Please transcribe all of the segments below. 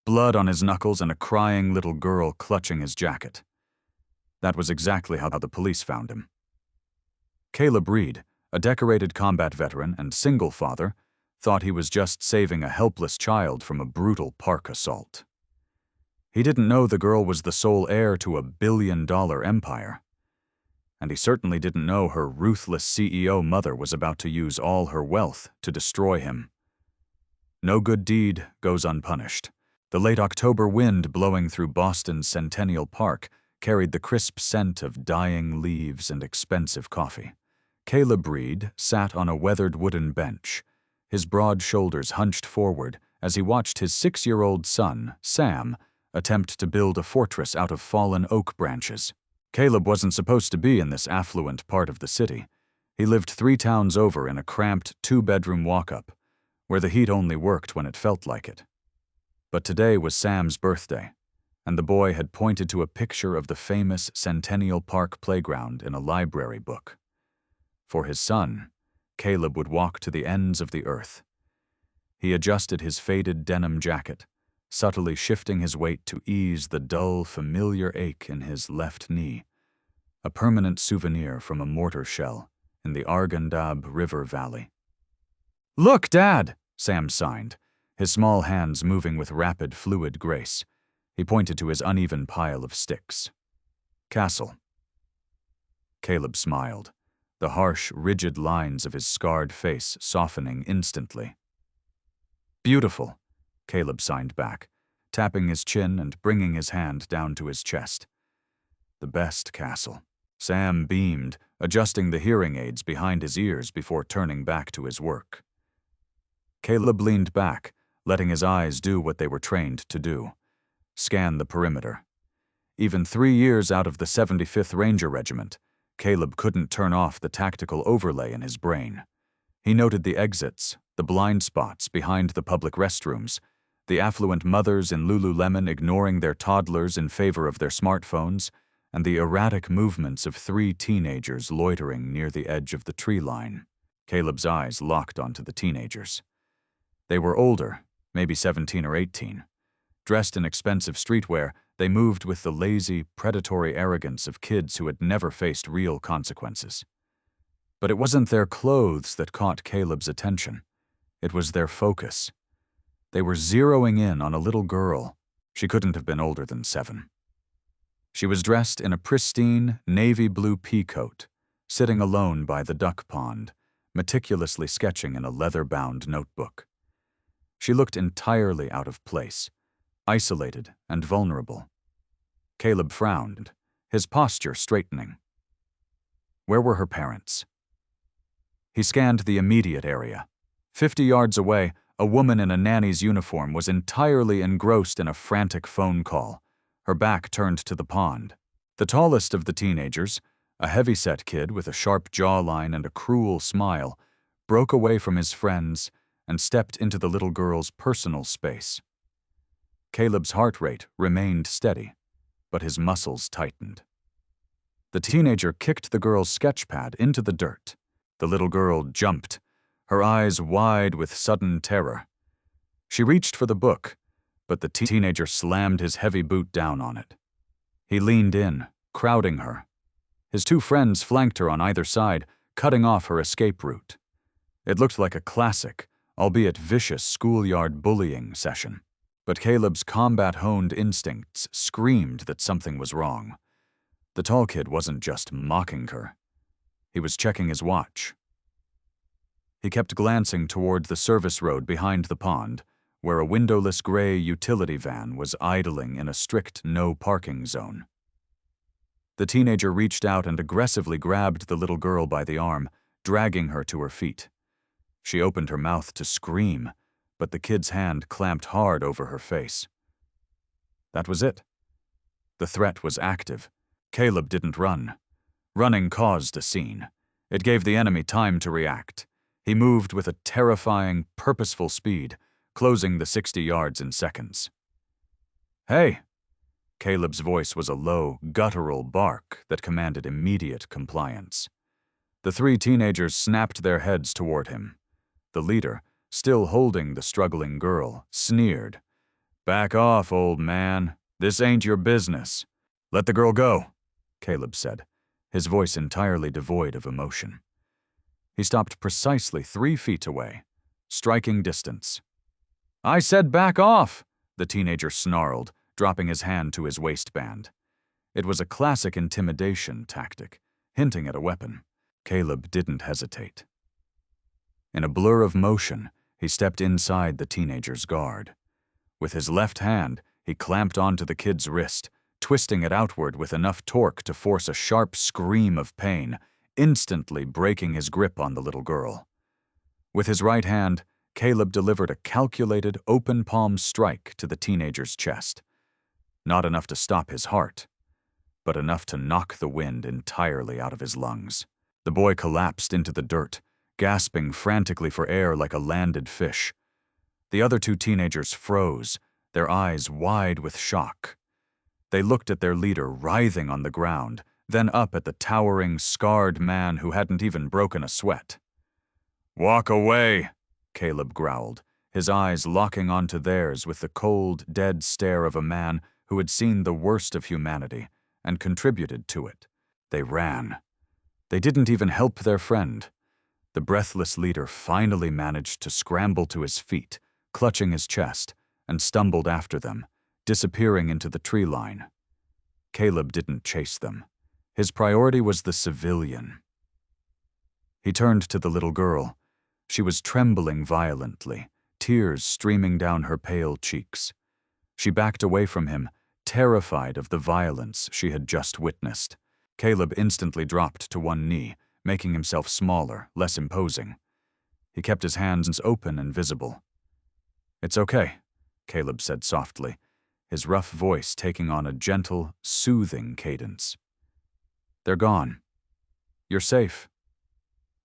blood on his knuckles and a crying little girl clutching his jacket. That was exactly how the police found him. Caleb Reid, a decorated combat veteran and single father, thought he was just saving a helpless child from a brutal park assault. He didn't know the girl was the sole heir to a billion-dollar empire. And he certainly didn't know her ruthless CEO mother was about to use all her wealth to destroy him. No good deed goes unpunished. The late October wind blowing through Boston's Centennial Park carried the crisp scent of dying leaves and expensive coffee. Caleb Reid sat on a weathered wooden bench, his broad shoulders hunched forward as he watched his 6-year-old son, Sam, attempt to build a fortress out of fallen oak branches. Caleb wasn't supposed to be in this affluent part of the city. He lived 3 towns over in a cramped 2-bedroom walk-up, where the heat only worked when it felt like it. But today was Sam's birthday, and the boy had pointed to a picture of the famous Centennial Park playground in a library book. For his son, Caleb would walk to the ends of the earth. He adjusted his faded denim jacket, subtly shifting his weight to ease the dull, familiar ache in his left knee, a permanent souvenir from a mortar shell in the Arghandab River Valley. "Look, Dad!" Sam signed, his small hands moving with rapid, fluid grace. He pointed to his uneven pile of sticks. "Castle." Caleb smiled, the harsh, rigid lines of his scarred face softening instantly. "Beautiful," Caleb signed back, tapping his chin and bringing his hand down to his chest. "The best castle." Sam beamed, adjusting the hearing aids behind his ears before turning back to his work. Caleb leaned back, letting his eyes do what they were trained to do: scan the perimeter. Even 3 years out of the 75th Ranger Regiment, Caleb couldn't turn off the tactical overlay in his brain. He noted the exits, the blind spots behind the public restrooms, the affluent mothers in Lululemon ignoring their toddlers in favor of their smartphones, and the erratic movements of 3 teenagers loitering near the edge of the tree line. Caleb's eyes locked onto the teenagers. They were older, maybe 17 or 18. Dressed in expensive streetwear, they moved with the lazy, predatory arrogance of kids who had never faced real consequences. But it wasn't their clothes that caught Caleb's attention. It was their focus. They were zeroing in on a little girl. She couldn't have been older than 7. She was dressed in a pristine, navy blue pea coat, sitting alone by the duck pond, meticulously sketching in a leather-bound notebook. She looked entirely out of place, isolated and vulnerable. Caleb frowned, his posture straightening. Where were her parents? He scanned the immediate area. 50 yards away, a woman in a nanny's uniform was entirely engrossed in a frantic phone call, her back turned to the pond. The tallest of the teenagers, a heavy-set kid with a sharp jawline and a cruel smile, broke away from his friends and stepped into the little girl's personal space. Caleb's heart rate remained steady, but his muscles tightened. The teenager kicked the girl's sketchpad into the dirt. The little girl jumped, her eyes wide with sudden terror. She reached for the book, but the teenager slammed his heavy boot down on it. He leaned in, crowding her. His 2 friends flanked her on either side, cutting off her escape route. It looked like a classic, albeit vicious schoolyard bullying session. But Caleb's combat-honed instincts screamed that something was wrong. The tall kid wasn't just mocking her. He was checking his watch. He kept glancing toward the service road behind the pond, where a windowless gray utility van was idling in a strict no-parking zone. The teenager reached out and aggressively grabbed the little girl by the arm, dragging her to her feet. She opened her mouth to scream, but the kid's hand clamped hard over her face. That was it. The threat was active. Caleb didn't run. Running caused a scene. It gave the enemy time to react. He moved with a terrifying, purposeful speed, closing the 60 yards in seconds. "Hey!" Caleb's voice was a low, guttural bark that commanded immediate compliance. The 3 teenagers snapped their heads toward him. The leader, still holding the struggling girl, sneered. Back off, old man. This ain't your business. Let the girl go, Caleb said, his voice entirely devoid of emotion. He stopped precisely 3 feet away, striking distance. I said back off, the teenager snarled, dropping his hand to his waistband. It was a classic intimidation tactic, hinting at a weapon. Caleb didn't hesitate. In a blur of motion, he stepped inside the teenager's guard. With his left hand, he clamped onto the kid's wrist, twisting it outward with enough torque to force a sharp scream of pain, instantly breaking his grip on the little girl. With his right hand, Caleb delivered a calculated, open-palm strike to the teenager's chest. Not enough to stop his heart, but enough to knock the wind entirely out of his lungs. The boy collapsed into the dirt, gasping frantically for air like a landed fish. The other 2 teenagers froze, their eyes wide with shock. They looked at their leader writhing on the ground, then up at the towering, scarred man who hadn't even broken a sweat. Walk away, Caleb growled, his eyes locking onto theirs with the cold, dead stare of a man who had seen the worst of humanity and contributed to it. They ran. They didn't even help their friend. The breathless leader finally managed to scramble to his feet, clutching his chest, and stumbled after them, disappearing into the tree line. Caleb didn't chase them. His priority was the civilian. He turned to the little girl. She was trembling violently, tears streaming down her pale cheeks. She backed away from him, terrified of the violence she had just witnessed. Caleb instantly dropped to one knee, making himself smaller, less imposing. He kept his hands open and visible. It's okay, Caleb said softly, his rough voice taking on a gentle, soothing cadence. They're gone. You're safe.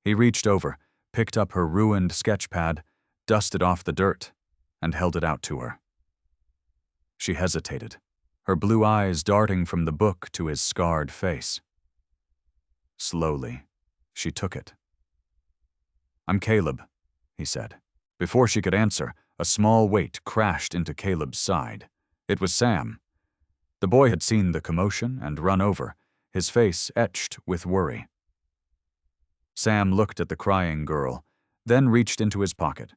He reached over, picked up her ruined sketch pad, dusted off the dirt, and held it out to her. She hesitated, her blue eyes darting from the book to his scarred face. Slowly, she took it. I'm Caleb, he said. Before she could answer, a small weight crashed into Caleb's side. It was Sam. The boy had seen the commotion and run over, his face etched with worry. Sam looked at the crying girl, then reached into his pocket.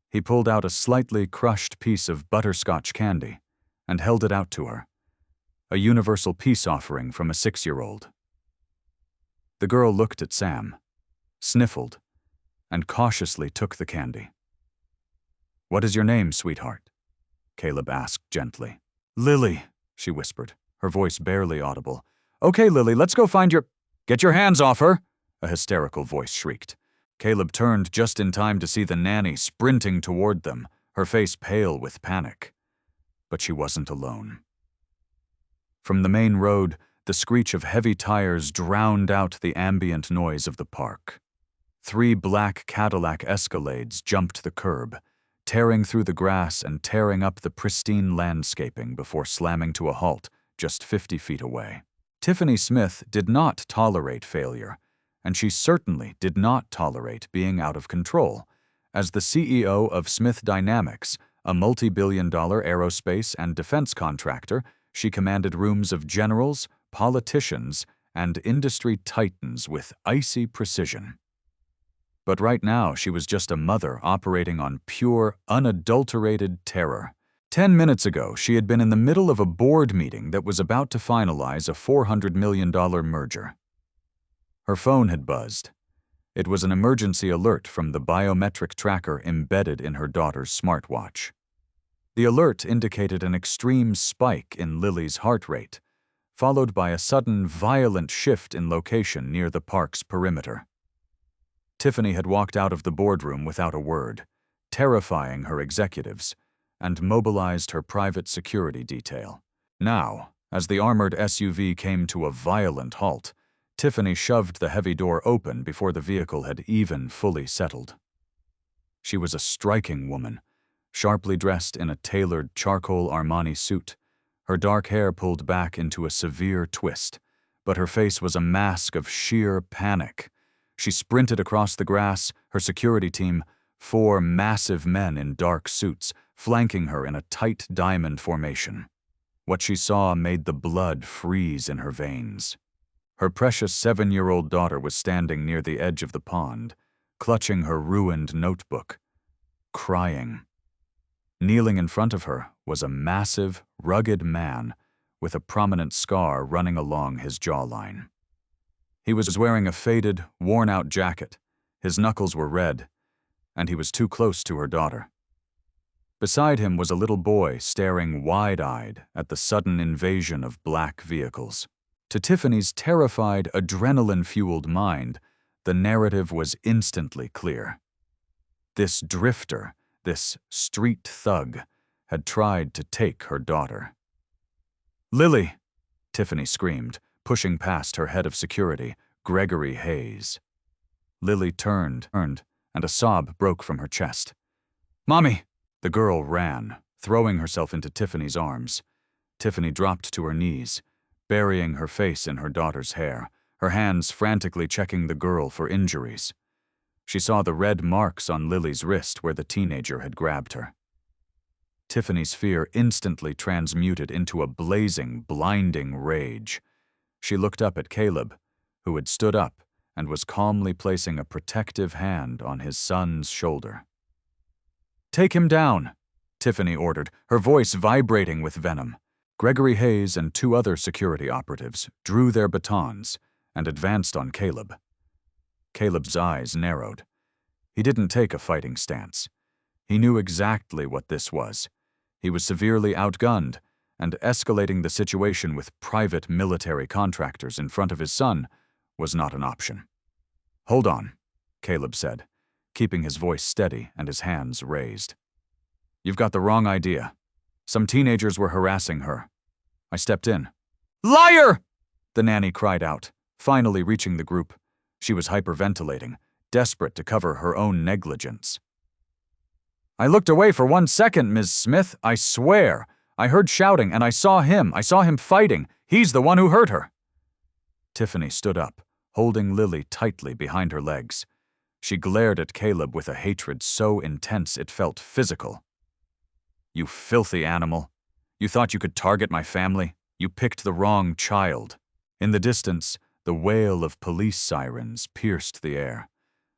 He pulled out a slightly crushed piece of butterscotch candy and held it out to her, a universal peace offering from a 6-year-old. The girl looked at Sam, sniffled, and cautiously took the candy. What is your name, sweetheart? Caleb asked gently. Lily, she whispered, her voice barely audible. Okay, Lily, let's go find your— Get your hands off her! A hysterical voice shrieked. Caleb turned just in time to see the nanny sprinting toward them, her face pale with panic. But she wasn't alone. From the main road, the screech of heavy tires drowned out the ambient noise of the park. 3 black Cadillac Escalades jumped the curb, tearing through the grass and tearing up the pristine landscaping before slamming to a halt just 50 feet away. Tiffany Smith did not tolerate failure, and she certainly did not tolerate being out of control. As the CEO of Smith Dynamics, a multi-billion-dollar aerospace and defense contractor, she commanded rooms of generals, politicians, and industry titans with icy precision. But right now, she was just a mother operating on pure, unadulterated terror. 10 minutes ago, she had been in the middle of a board meeting that was about to finalize a $400 million merger. Her phone had buzzed. It was an emergency alert from the biometric tracker embedded in her daughter's smartwatch. The alert indicated an extreme spike in Lily's heart rate, followed by a sudden violent shift in location near the park's perimeter. Tiffany had walked out of the boardroom without a word, terrifying her executives, and mobilized her private security detail. Now, as the armored SUV came to a violent halt, Tiffany shoved the heavy door open before the vehicle had even fully settled. She was a striking woman, sharply dressed in a tailored charcoal Armani suit, her dark hair pulled back into a severe twist, but her face was a mask of sheer panic. She sprinted across the grass, her security team, 4 massive men in dark suits, flanking her in a tight diamond formation. What she saw made the blood freeze in her veins. Her precious 7-year-old daughter was standing near the edge of the pond, clutching her ruined notebook, crying. Kneeling in front of her was a massive, rugged man with a prominent scar running along his jawline. He was wearing a faded, worn-out jacket, his knuckles were red, and he was too close to her daughter. Beside him was a little boy staring wide-eyed at the sudden invasion of black vehicles. To Tiffany's terrified, adrenaline-fueled mind, the narrative was instantly clear. This drifter, this street thug, had tried to take her daughter. "Lily!" Tiffany screamed, pushing past her head of security, Gregory Hayes. Lily turned, and a sob broke from her chest. "Mommy!" The girl ran, throwing herself into Tiffany's arms. Tiffany dropped to her knees, burying her face in her daughter's hair, her hands frantically checking the girl for injuries. She saw the red marks on Lily's wrist where the teenager had grabbed her. Tiffany's fear instantly transmuted into a blazing, blinding rage. She looked up at Caleb, who had stood up and was calmly placing a protective hand on his son's shoulder. "Take him down," Tiffany ordered, her voice vibrating with venom. Gregory Hayes and 2 other security operatives drew their batons and advanced on Caleb. Caleb's eyes narrowed. He didn't take a fighting stance. He knew exactly what this was. He was severely outgunned, and escalating the situation with private military contractors in front of his son was not an option. "Hold on," Caleb said, keeping his voice steady and his hands raised. "You've got the wrong idea. Some teenagers were harassing her. I stepped in." "Liar!" the nanny cried out, finally reaching the group. She was hyperventilating, desperate to cover her own negligence. "I looked away for 1 second, Ms. Smith, I swear. I heard shouting and I saw him fighting. He's the one who hurt her." Tiffany stood up, holding Lily tightly behind her legs. She glared at Caleb with a hatred so intense it felt physical. "You filthy animal. You thought you could target my family? You picked the wrong child." In the distance, the wail of police sirens pierced the air.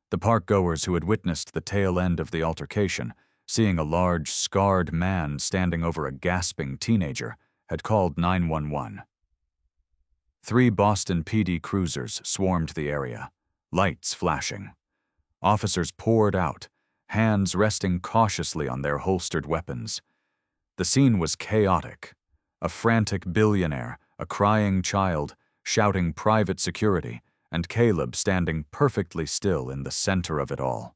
The park-goers who had witnessed the tail end of the altercation, seeing a large, scarred man standing over a gasping teenager, had called 911. 3 Boston PD cruisers swarmed the area, lights flashing. Officers poured out, hands resting cautiously on their holstered weapons. The scene was chaotic. A frantic billionaire, a crying child, shouting private security, and Caleb standing perfectly still in the center of it all.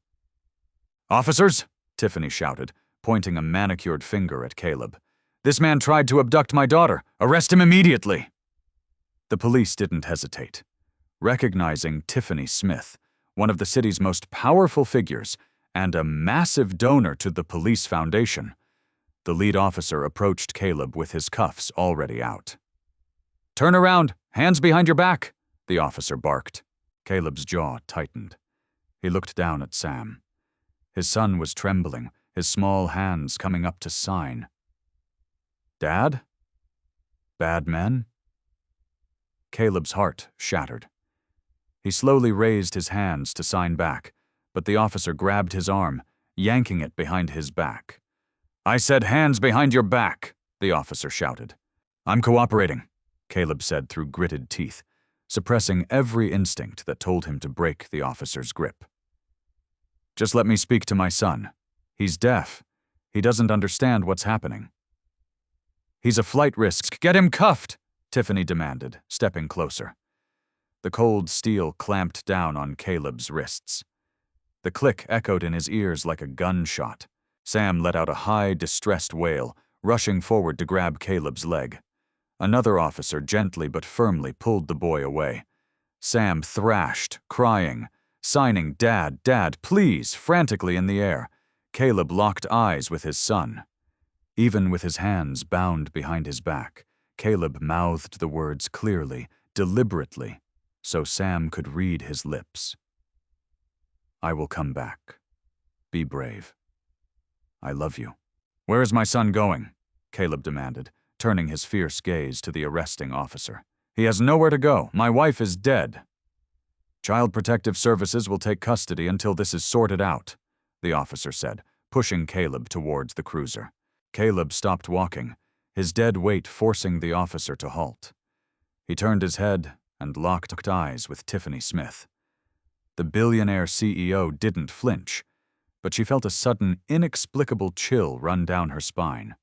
"Officers!" Tiffany shouted, pointing a manicured finger at Caleb. "This man tried to abduct my daughter. Arrest him immediately!" The police didn't hesitate. Recognizing Tiffany Smith, one of the city's most powerful figures and a massive donor to the police foundation, the lead officer approached Caleb with his cuffs already out. "Turn around! Hands behind your back!" the officer barked. Caleb's jaw tightened. He looked down at Sam. His son was trembling, his small hands coming up to sign. "Dad? Bad men?" Caleb's heart shattered. He slowly raised his hands to sign back, but the officer grabbed his arm, yanking it behind his back. "I said hands behind your back," the officer shouted. "I'm cooperating," Caleb said through gritted teeth, suppressing every instinct that told him to break the officer's grip. "Just let me speak to my son. He's deaf. He doesn't understand what's happening." "He's a flight risk. Get him cuffed!" Tiffany demanded, stepping closer. The cold steel clamped down on Caleb's wrists. The click echoed in his ears like a gunshot. Sam let out a high, distressed wail, rushing forward to grab Caleb's leg. Another officer gently but firmly pulled the boy away. Sam thrashed, crying, signing "Dad, Dad, please," frantically in the air. Caleb locked eyes with his son. Even with his hands bound behind his back, Caleb mouthed the words clearly, deliberately, so Sam could read his lips. "I will come back. Be brave. I love you." "Where is my son going?" Caleb demanded, turning his fierce gaze to the arresting officer. "He has nowhere to go. My wife is dead." "Child Protective Services will take custody until this is sorted out," the officer said, pushing Caleb towards the cruiser. Caleb stopped walking, his dead weight forcing the officer to halt. He turned his head and locked eyes with Tiffany Smith. The billionaire CEO didn't flinch, but she felt a sudden, inexplicable chill run down her spine.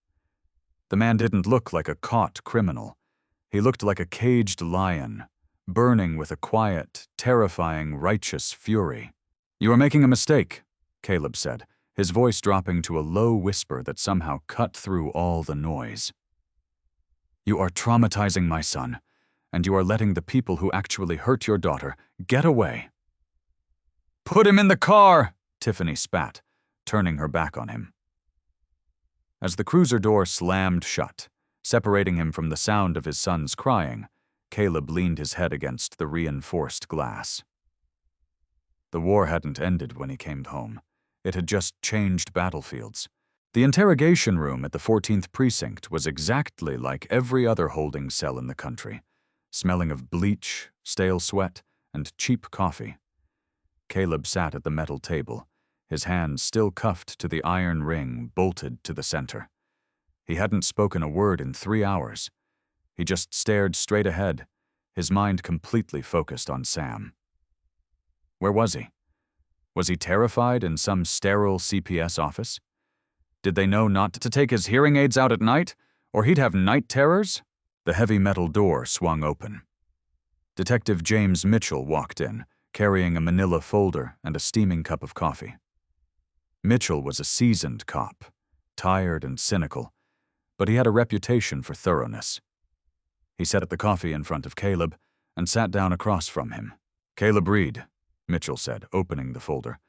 The man didn't look like a caught criminal. He looked like a caged lion, burning with a quiet, terrifying, righteous fury. "You are making a mistake," Caleb said, his voice dropping to a low whisper that somehow cut through all the noise. "You are traumatizing my son, and you are letting the people who actually hurt your daughter get away." "Put him in the car!" Tiffany spat, turning her back on him. As the cruiser door slammed shut, separating him from the sound of his son's crying, Caleb leaned his head against the reinforced glass. The war hadn't ended when he came home. It had just changed battlefields. The interrogation room at the 14th Precinct was exactly like every other holding cell in the country, smelling of bleach, stale sweat, and cheap coffee. Caleb sat at the metal table, his hands still cuffed to the iron ring bolted to the center. He hadn't spoken a word in 3 hours. He just stared straight ahead, his mind completely focused on Sam. Where was he? Was he terrified in some sterile CPS office? Did they know not to take his hearing aids out at night, or he'd have night terrors? The heavy metal door swung open. Detective James Mitchell walked in, carrying a manila folder and a steaming cup of coffee. Mitchell was a seasoned cop, tired and cynical, but he had a reputation for thoroughness. He set the coffee in front of Caleb and sat down across from him. "Caleb Reid," Mitchell said, opening the folder.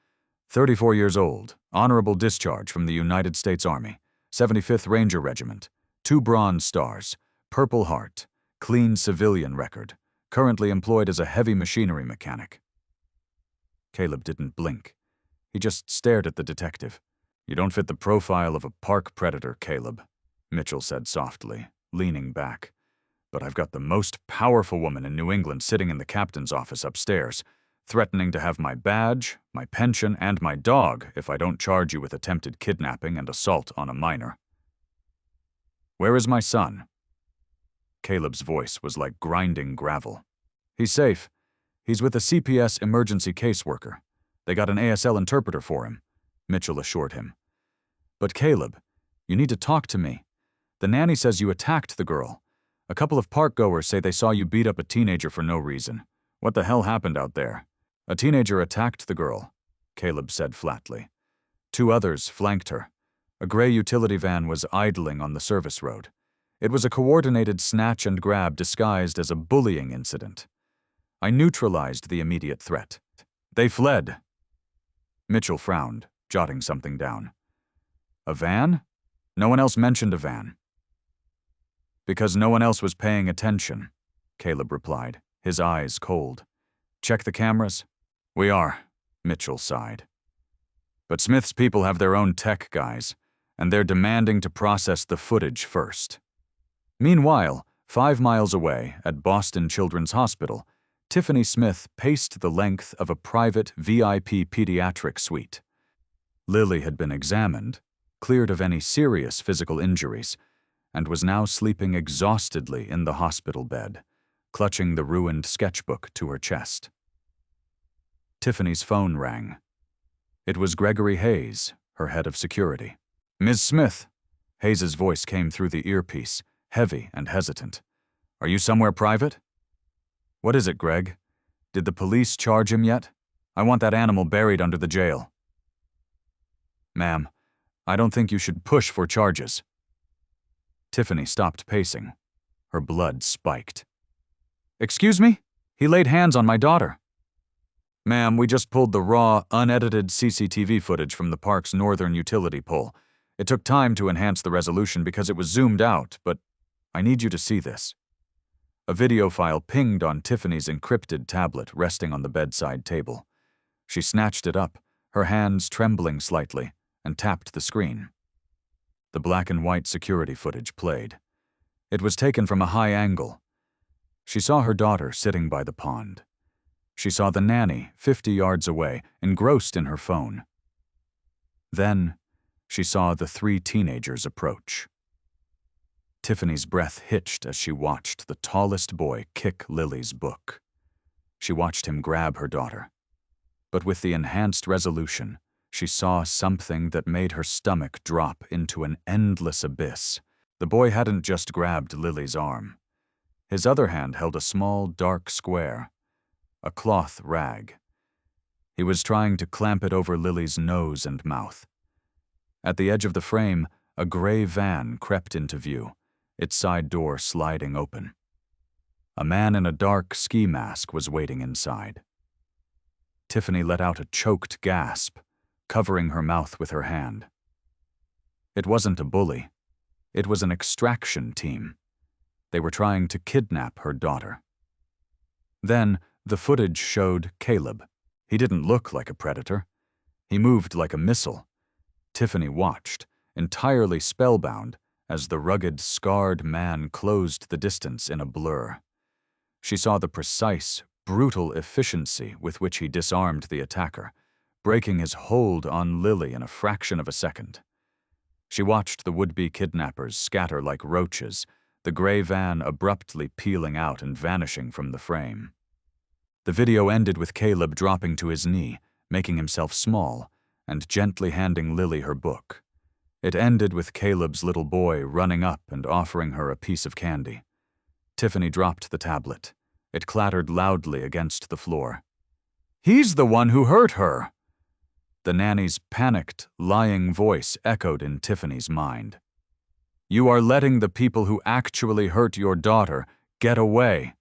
34 years old, honorable discharge from the United States Army, 75th Ranger Regiment, 2 Bronze Stars, Purple Heart, clean civilian record, currently employed as a heavy machinery mechanic. Caleb didn't blink. He just stared at the detective. "You don't fit the profile of a park predator, Caleb," Mitchell said softly, leaning back. "But I've got the most powerful woman in New England sitting in the captain's office upstairs, threatening to have my badge, my pension, and my dog if I don't charge you with attempted kidnapping and assault on a minor." "Where is my son?" Caleb's voice was like grinding gravel. "He's safe. He's with a CPS emergency caseworker. They got an ASL interpreter for him," Mitchell assured him. "But Caleb, you need to talk to me. The nanny says you attacked the girl. A couple of park-goers say they saw you beat up a teenager for no reason. What the hell happened out there?" "A teenager attacked the girl," Caleb said flatly. 2 others flanked her. A gray utility van was idling on the service road. It was a coordinated snatch and grab disguised as a bullying incident. I neutralized the immediate threat. They fled. Mitchell frowned, jotting something down. "A van? No one else mentioned a van." "Because no one else was paying attention," Caleb replied, his eyes cold. "Check the cameras?" "We are," Mitchell sighed. "But Smith's people have their own tech guys, and they're demanding to process the footage first." Meanwhile, 5 miles away, at Boston Children's Hospital, Tiffany Smith paced the length of a private VIP pediatric suite. Lily had been examined, cleared of any serious physical injuries, and was now sleeping exhaustedly in the hospital bed, clutching the ruined sketchbook to her chest. Tiffany's phone rang. It was Gregory Hayes, her head of security. "Ms. Smith," Hayes's voice came through the earpiece, heavy and hesitant. "Are you somewhere private?" "What is it, Greg? Did the police charge him yet? I want that animal buried under the jail." "Ma'am, I don't think you should push for charges." Tiffany stopped pacing. Her blood spiked. "Excuse me? He laid hands on my daughter." "Ma'am, we just pulled the raw, unedited CCTV footage from the park's northern utility pole. It took time to enhance the resolution because it was zoomed out, but I need you to see this." A video file pinged on Tiffany's encrypted tablet resting on the bedside table. She snatched it up, her hands trembling slightly, and tapped the screen. The black and white security footage played. It was taken from a high angle. She saw her daughter sitting by the pond. She saw the nanny 50 yards away, engrossed in her phone. Then, she saw the 3 teenagers approach. Tiffany's breath hitched as she watched the tallest boy kick Lily's book. She watched him grab her daughter. But with the enhanced resolution, she saw something that made her stomach drop into an endless abyss. The boy hadn't just grabbed Lily's arm. His other hand held a small, dark square, a cloth rag. He was trying to clamp it over Lily's nose and mouth. At the edge of the frame, a gray van crept into view, its side door sliding open. A man in a dark ski mask was waiting inside. Tiffany let out a choked gasp, covering her mouth with her hand. It wasn't a bully. It was an extraction team. They were trying to kidnap her daughter. Then, the footage showed Caleb. He didn't look like a predator. He moved like a missile. Tiffany watched, entirely spellbound, as the rugged, scarred man closed the distance in a blur. She saw the precise, brutal efficiency with which he disarmed the attacker, breaking his hold on Lily in a fraction of a second. She watched the would-be kidnappers scatter like roaches, the gray van abruptly peeling out and vanishing from the frame. The video ended with Caleb dropping to his knee, making himself small, and gently handing Lily her book. It ended with Caleb's little boy running up and offering her a piece of candy. Tiffany dropped the tablet. It clattered loudly against the floor. "He's the one who hurt her!" The nanny's panicked, lying voice echoed in Tiffany's mind. "You are letting the people who actually hurt your daughter get away."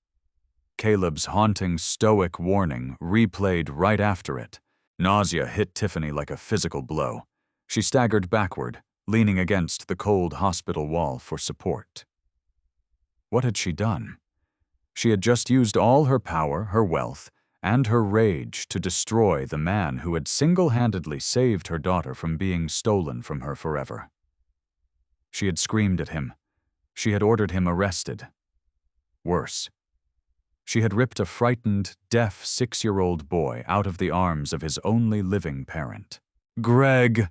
Caleb's haunting, stoic warning replayed right after it. Nausea hit Tiffany like a physical blow. She staggered backward, leaning against the cold hospital wall for support. What had she done? She had just used all her power, her wealth, and her rage to destroy the man who had single-handedly saved her daughter from being stolen from her forever. She had screamed at him. She had ordered him arrested. Worse, she had ripped a frightened, deaf 6-year-old boy out of the arms of his only living parent. "Greg,"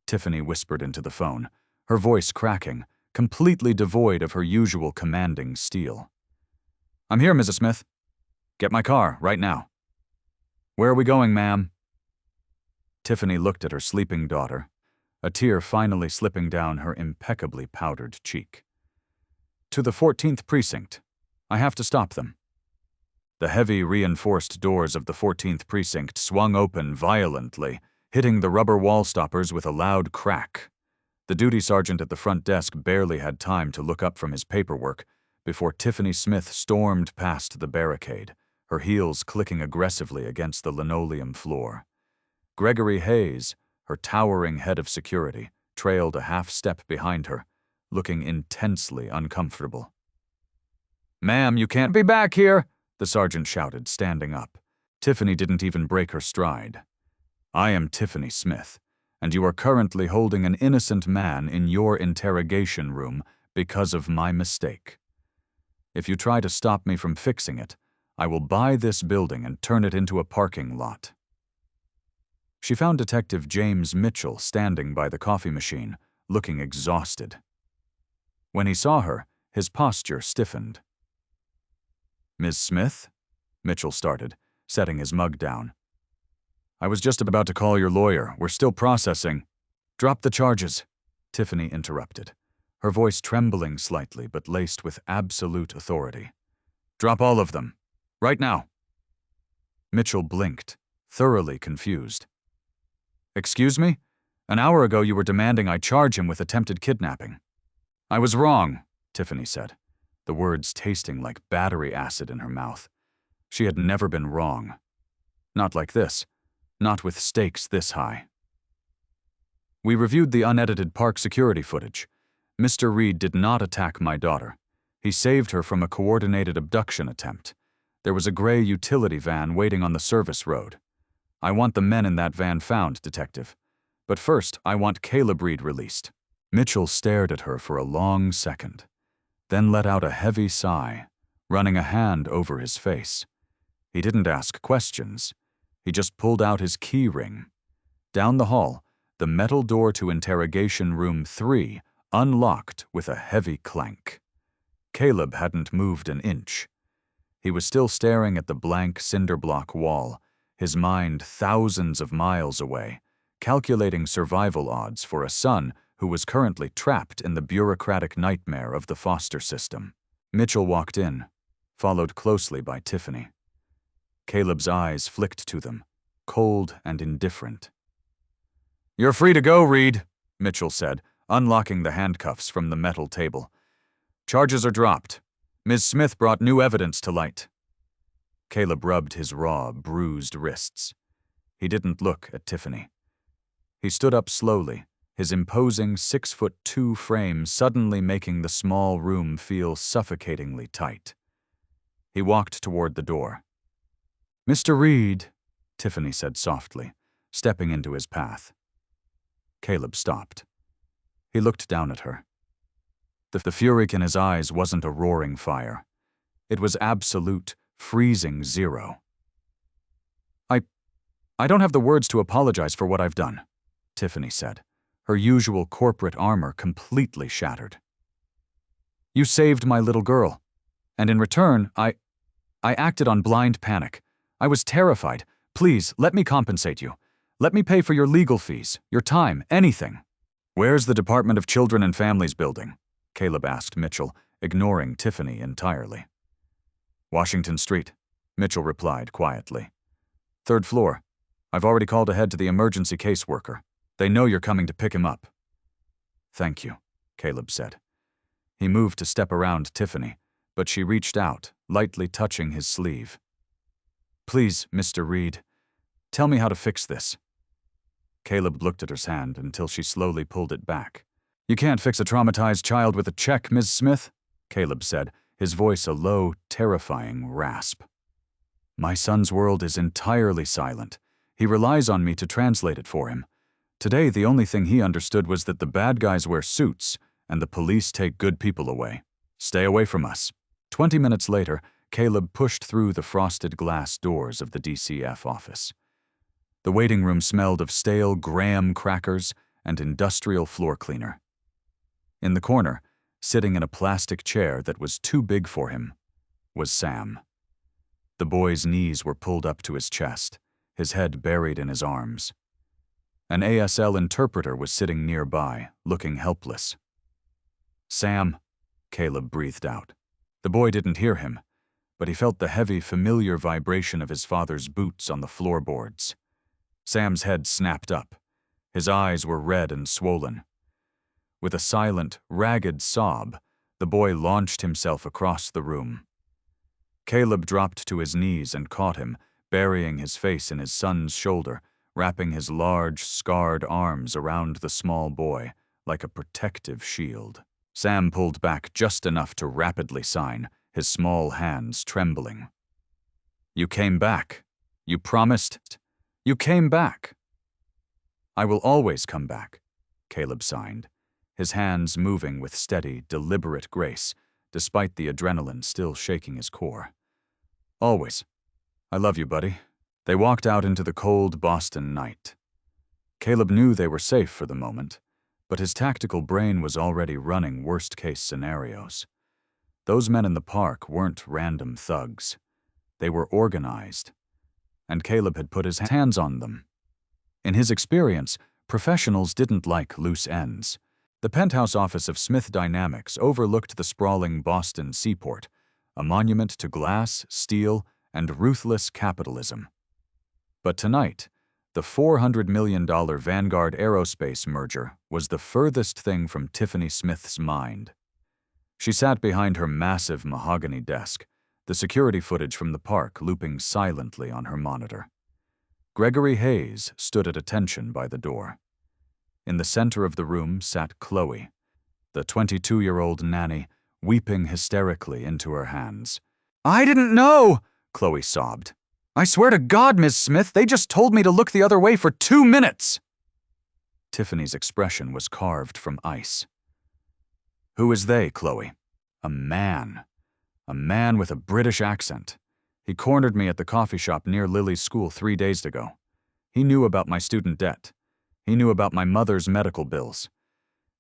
Tiffany whispered into the phone, her voice cracking, completely devoid of her usual commanding steel. "I'm here, Mrs. Smith. Get my car, right now." "Where are we going, ma'am?" Tiffany looked at her sleeping daughter, a tear finally slipping down her impeccably powdered cheek. "To the 14th precinct. I have to stop them." The heavy, reinforced doors of the 14th precinct swung open violently, hitting the rubber wall stoppers with a loud crack. The duty sergeant at the front desk barely had time to look up from his paperwork before Tiffany Smith stormed past the barricade, her heels clicking aggressively against the linoleum floor. Gregory Hayes, her towering head of security, trailed a half-step behind her, looking intensely uncomfortable. "Ma'am, you can't be back here!" the sergeant shouted, standing up. Tiffany didn't even break her stride. "I am Tiffany Smith, and you are currently holding an innocent man in your interrogation room because of my mistake. If you try to stop me from fixing it, I will buy this building and turn it into a parking lot." She found Detective James Mitchell standing by the coffee machine, looking exhausted. When he saw her, his posture stiffened. "Ms. Smith?" Mitchell started, setting his mug down. "I was just about to call your lawyer. We're still processing." "Drop the charges," Tiffany interrupted, her voice trembling slightly but laced with absolute authority. "Drop all of them. Right now." Mitchell blinked, thoroughly confused. "Excuse me? An hour ago you were demanding I charge him with attempted kidnapping." "I was wrong," Tiffany said, the words tasting like battery acid in her mouth. She had never been wrong. Not like this. Not with stakes this high. "We reviewed the unedited park security footage. Mr. Reid did not attack my daughter. He saved her from a coordinated abduction attempt. There was a gray utility van waiting on the service road. I want the men in that van found, Detective. But first, I want Caleb Reid released." Mitchell stared at her for a long second, then let out a heavy sigh, running a hand over his face. He didn't ask questions. He just pulled out his key ring. Down the hall, the metal door to interrogation room 3 unlocked with a heavy clank. Caleb hadn't moved an inch. He was still staring at the blank cinder block wall, his mind thousands of miles away, calculating survival odds for a son who was currently trapped in the bureaucratic nightmare of the foster system. Mitchell walked in, followed closely by Tiffany. Caleb's eyes flicked to them, cold and indifferent. "You're free to go, Reid," Mitchell said, unlocking the handcuffs from the metal table. "Charges are dropped. Ms. Smith brought new evidence to light." Caleb rubbed his raw, bruised wrists. He didn't look at Tiffany. He stood up slowly, his imposing 6'2" frame suddenly making the small room feel suffocatingly tight. He walked toward the door. "Mr. Reid," Tiffany said softly, stepping into his path. Caleb stopped. He looked down at her. The fury in his eyes wasn't a roaring fire. It was absolute, freezing zero. I don't have the words to apologize for what I've done," Tiffany said, her usual corporate armor completely shattered. "You saved my little girl, and in return, I acted on blind panic. I was terrified. Please, let me compensate you. Let me pay for your legal fees, your time, anything." "Where's the Department of Children and Families building?" Caleb asked Mitchell, ignoring Tiffany entirely. "Washington Street," Mitchell replied quietly. "3rd floor. I've already called ahead to the emergency caseworker. They know you're coming to pick him up." "Thank you," Caleb said. He moved to step around Tiffany, but she reached out, lightly touching his sleeve. "Please, Mr. Reid, tell me how to fix this." Caleb looked at her hand until she slowly pulled it back. "You can't fix a traumatized child with a check, Ms. Smith," Caleb said, his voice a low, terrifying rasp. "My son's world is entirely silent. He relies on me to translate it for him. Today, the only thing he understood was that the bad guys wear suits and the police take good people away. Stay away from us." 20 minutes later, Caleb pushed through the frosted glass doors of the DCF office. The waiting room smelled of stale graham crackers and industrial floor cleaner. In the corner, sitting in a plastic chair that was too big for him, was Sam. The boy's knees were pulled up to his chest, his head buried in his arms. An ASL interpreter was sitting nearby, looking helpless. "Sam," Caleb breathed out. The boy didn't hear him, but he felt the heavy, familiar vibration of his father's boots on the floorboards. Sam's head snapped up. His eyes were red and swollen. With a silent, ragged sob, the boy launched himself across the room. Caleb dropped to his knees and caught him, burying his face in his son's shoulder, wrapping his large, scarred arms around the small boy like a protective shield. Sam pulled back just enough to rapidly sign, his small hands trembling. "You came back. You promised. You came back." "I will always come back," Caleb signed, his hands moving with steady, deliberate grace, despite the adrenaline still shaking his core. "Always. I love you, buddy." They walked out into the cold Boston night. Caleb knew they were safe for the moment, but his tactical brain was already running worst-case scenarios. Those men in the park weren't random thugs. They were organized, and Caleb had put his hands on them. In his experience, professionals didn't like loose ends. The penthouse office of Smith Dynamics overlooked the sprawling Boston seaport, a monument to glass, steel, and ruthless capitalism. But tonight, the $400 million Vanguard Aerospace merger was the furthest thing from Tiffany Smith's mind. She sat behind her massive mahogany desk, the security footage from the park looping silently on her monitor. Gregory Hayes stood at attention by the door. In the center of the room sat Chloe, the 22-year-old nanny, weeping hysterically into her hands. "I didn't know!" Chloe sobbed. "I swear to God, Ms. Smith, they just told me to look the other way for 2 minutes!" Tiffany's expression was carved from ice. "Who is they, Chloe?" "A man. A man with a British accent. He cornered me at the coffee shop near Lily's school 3 days ago. He knew about my student debt. He knew about my mother's medical bills.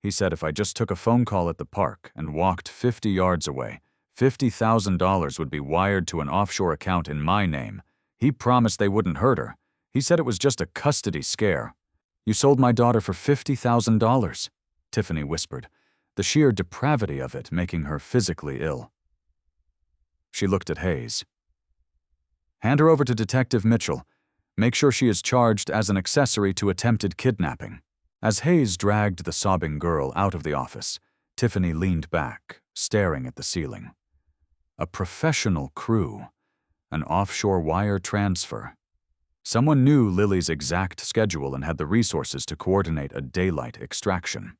He said if I just took a phone call at the park and walked 50 yards away, $50,000 would be wired to an offshore account in my name. He promised they wouldn't hurt her. He said it was just a custody scare." "You sold my daughter for $50,000, Tiffany whispered, the sheer depravity of it making her physically ill. She looked at Hayes. "Hand her over to Detective Mitchell. Make sure she is charged as an accessory to attempted kidnapping." As Hayes dragged the sobbing girl out of the office, Tiffany leaned back, staring at the ceiling. A professional crew. An offshore wire transfer. Someone knew Lily's exact schedule and had the resources to coordinate a daylight extraction.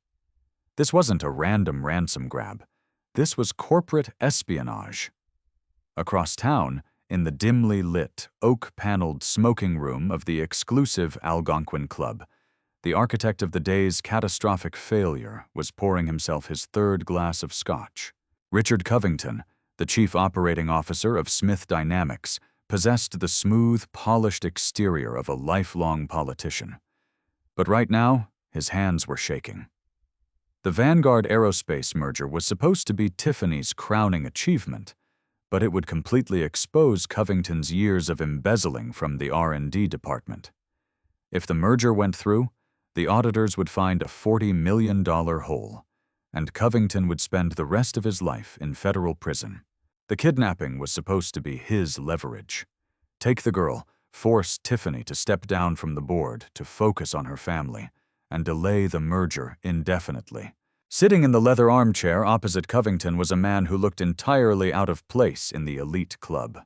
This wasn't a random ransom grab. This was corporate espionage. Across town, in the dimly lit, oak-paneled smoking room of the exclusive Algonquin Club, the architect of the day's catastrophic failure was pouring himself his third glass of scotch. Richard Covington, the chief operating officer of Smith Dynamics, possessed the smooth, polished exterior of a lifelong politician. But right now, his hands were shaking. The Vanguard Aerospace merger was supposed to be Tiffany's crowning achievement, but it would completely expose Covington's years of embezzling from the R&D department. If the merger went through, the auditors would find a $40 million hole, and Covington would spend the rest of his life in federal prison. The kidnapping was supposed to be his leverage. Take the girl, force Tiffany to step down from the board to focus on her family, and delay the merger indefinitely. Sitting in the leather armchair opposite Covington was a man who looked entirely out of place in the elite club.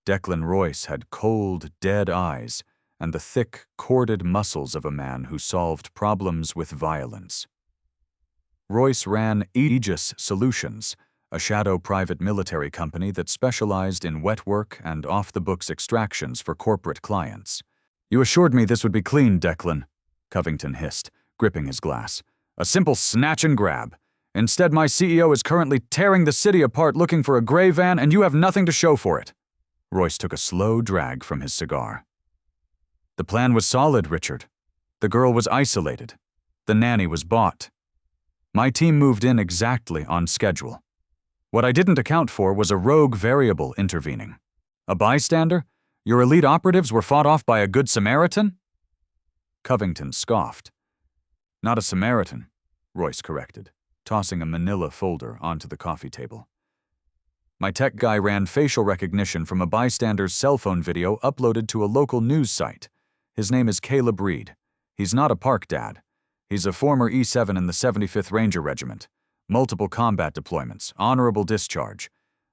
Declan Royce had cold, dead eyes and the thick, corded muscles of a man who solved problems with violence. Royce ran Aegis Solutions, a shadow private military company that specialized in wet work and off-the-books extractions for corporate clients. "You assured me this would be clean, Declan," Covington hissed, gripping his glass. "A simple snatch and grab. Instead, my CEO is currently tearing the city apart looking for a gray van, and you have nothing to show for it." Royce took a slow drag from his cigar. "The plan was solid, Richard. The girl was isolated. The nanny was bought. My team moved in exactly on schedule. What I didn't account for was a rogue variable intervening. A bystander? Your elite operatives were fought off by a good Samaritan?" Covington scoffed. "Not a Samaritan," Royce corrected, tossing a manila folder onto the coffee table. "My tech guy ran facial recognition from a bystander's cell phone video uploaded to a local news site. His name is Caleb Reid. He's not a park dad. He's a former E7 in the 75th Ranger Regiment. Multiple combat deployments, honorable discharge.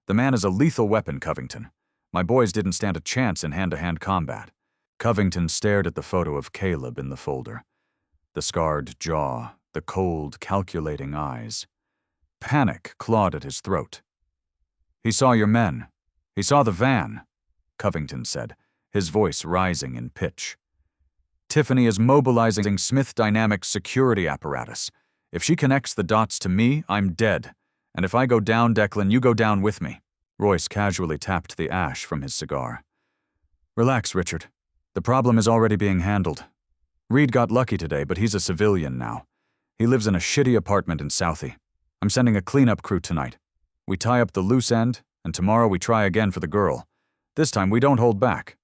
The man is a lethal weapon, Covington. My boys didn't stand a chance in hand-to-hand combat." Covington stared at the photo of Caleb in the folder. The scarred jaw, the cold, calculating eyes. Panic clawed at his throat. "He saw your men. He saw the van," Covington said, his voice rising in pitch. "Tiffany is mobilizing Smith Dynamics security apparatus. If she connects the dots to me, I'm dead. And if I go down, Declan, you go down with me." Royce casually tapped the ash from his cigar. "Relax, Richard. The problem is already being handled. Reid got lucky today, but he's a civilian now. He lives in a shitty apartment in Southie. I'm sending a cleanup crew tonight. We tie up the loose end, and tomorrow we try again for the girl. This time we don't hold back."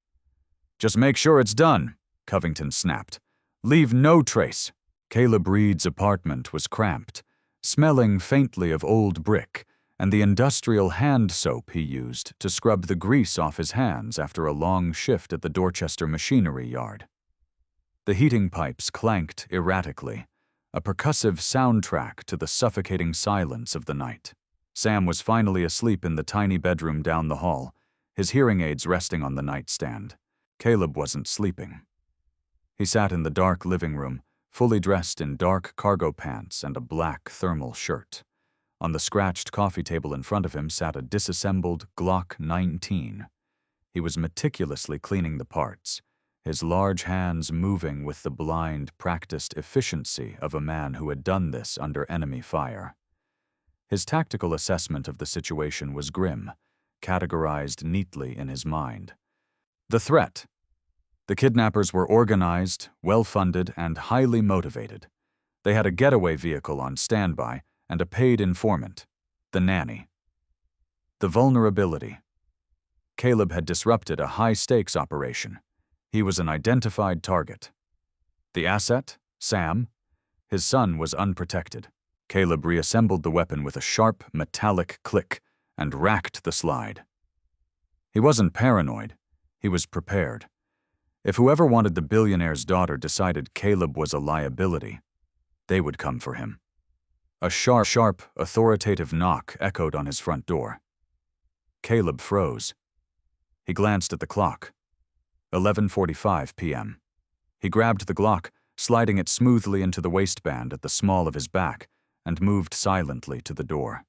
"Just make sure it's done," Covington snapped. "Leave no trace." Caleb Reid's apartment was cramped, smelling faintly of old brick and the industrial hand soap he used to scrub the grease off his hands after a long shift at the Dorchester machinery yard. The heating pipes clanked erratically, a percussive soundtrack to the suffocating silence of the night. Sam was finally asleep in the tiny bedroom down the hall, his hearing aids resting on the nightstand. Caleb wasn't sleeping. He sat in the dark living room, fully dressed in dark cargo pants and a black thermal shirt. On the scratched coffee table in front of him sat a disassembled Glock 19. He was meticulously cleaning the parts, his large hands moving with the blind, practiced efficiency of a man who had done this under enemy fire. His tactical assessment of the situation was grim, categorized neatly in his mind. The threat. The kidnappers were organized, well-funded, and highly motivated. They had a getaway vehicle on standby and a paid informant, the nanny. The vulnerability. Caleb had disrupted a high-stakes operation. He was an identified target. The asset, Sam. His son was unprotected. Caleb reassembled the weapon with a sharp, metallic click and racked the slide. He wasn't paranoid. He was prepared. If whoever wanted the billionaire's daughter decided Caleb was a liability, they would come for him. A sharp, authoritative knock echoed on his front door. Caleb froze. He glanced at the clock. 11:45 p.m. He grabbed the Glock, sliding it smoothly into the waistband at the small of his back, and moved silently to the door.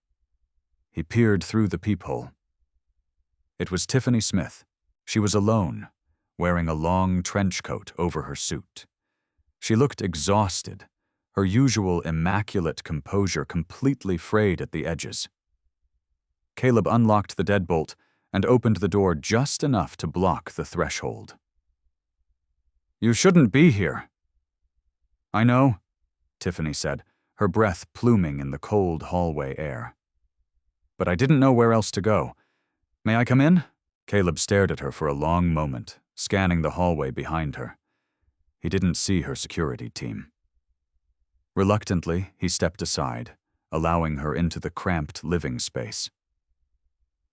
He peered through the peephole. It was Tiffany Smith. She was alone, wearing a long trench coat over her suit. She looked exhausted, her usual immaculate composure completely frayed at the edges. Caleb unlocked the deadbolt and opened the door just enough to block the threshold. "You shouldn't be here." "I know," Tiffany said, her breath pluming in the cold hallway air. "But I didn't know where else to go. May I come in?" Caleb stared at her for a long moment, scanning the hallway behind her. He didn't see her security team. Reluctantly, he stepped aside, allowing her into the cramped living space.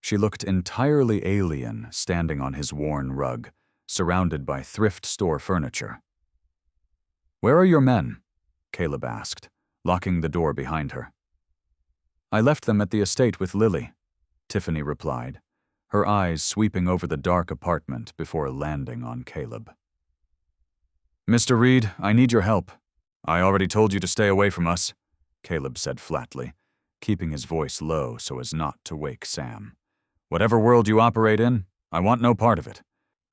She looked entirely alien standing on his worn rug, surrounded by thrift store furniture. "Where are your men?" Caleb asked, locking the door behind her. "I left them at the estate with Lily," Tiffany replied, her eyes sweeping over the dark apartment before landing on Caleb. "Mr. Reid, I need your help." "I already told you to stay away from us," Caleb said flatly, keeping his voice low so as not to wake Sam. "Whatever world you operate in, I want no part of it."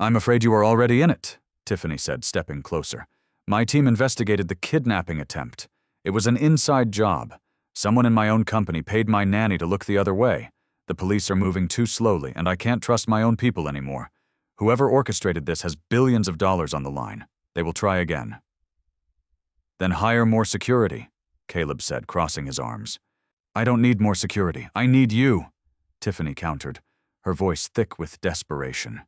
"I'm afraid you are already in it," Tiffany said, stepping closer. "My team investigated the kidnapping attempt. It was an inside job. Someone in my own company paid my nanny to look the other way. The police are moving too slowly, and I can't trust my own people anymore. Whoever orchestrated this has billions of dollars on the line. They will try again." "Then hire more security," Caleb said, crossing his arms. "I don't need more security. I need you," Tiffany countered, her voice thick with desperation.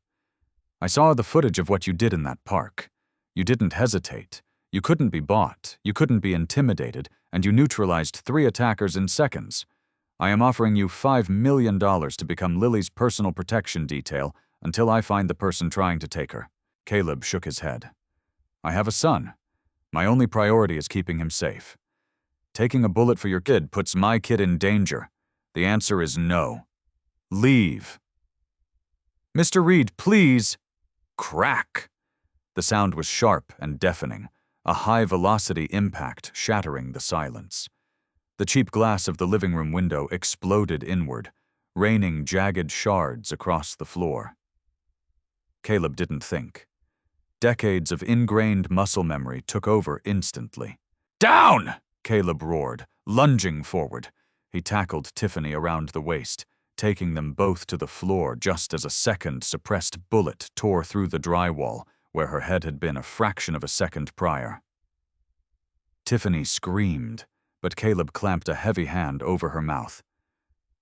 "I saw the footage of what you did in that park. You didn't hesitate. You couldn't be bought. You couldn't be intimidated, and you neutralized 3 attackers in seconds. I am offering you $5 million to become Lily's personal protection detail until I find the person trying to take her." Caleb shook his head. "I have a son. My only priority is keeping him safe. Taking a bullet for your kid puts my kid in danger. The answer is no. Leave." "Mr. Reid, please." Crack! The sound was sharp and deafening, a high-velocity impact shattering the silence. The cheap glass of the living room window exploded inward, raining jagged shards across the floor. Caleb didn't think. Decades of ingrained muscle memory took over instantly. "Down!" Caleb roared, lunging forward. He tackled Tiffany around the waist, taking them both to the floor just as a second suppressed bullet tore through the drywall where her head had been a fraction of a second prior. Tiffany screamed, but Caleb clamped a heavy hand over her mouth.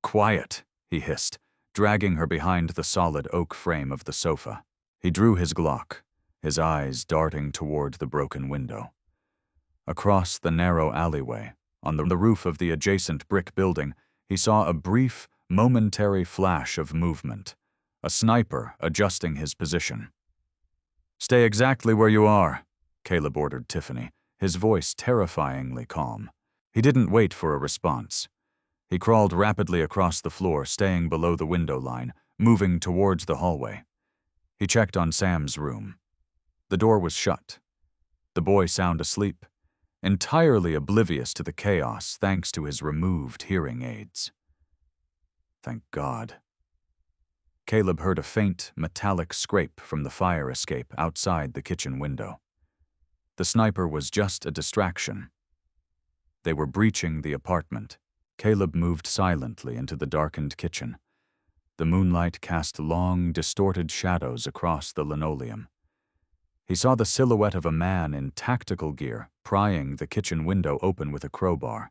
"Quiet," he hissed, dragging her behind the solid oak frame of the sofa. He drew his Glock, his eyes darting toward the broken window. Across the narrow alleyway, on the roof of the adjacent brick building, he saw a brief, momentary flash of movement, a sniper adjusting his position. "Stay exactly where you are," Caleb ordered Tiffany, his voice terrifyingly calm. He didn't wait for a response. He crawled rapidly across the floor, staying below the window line, moving towards the hallway. He checked on Sam's room. The door was shut. The boy sound asleep, entirely oblivious to the chaos thanks to his removed hearing aids. Thank God. Caleb heard a faint, metallic scrape from the fire escape outside the kitchen window. The sniper was just a distraction. They were breaching the apartment. Caleb moved silently into the darkened kitchen. The moonlight cast long, distorted shadows across the linoleum. He saw the silhouette of a man in tactical gear prying the kitchen window open with a crowbar.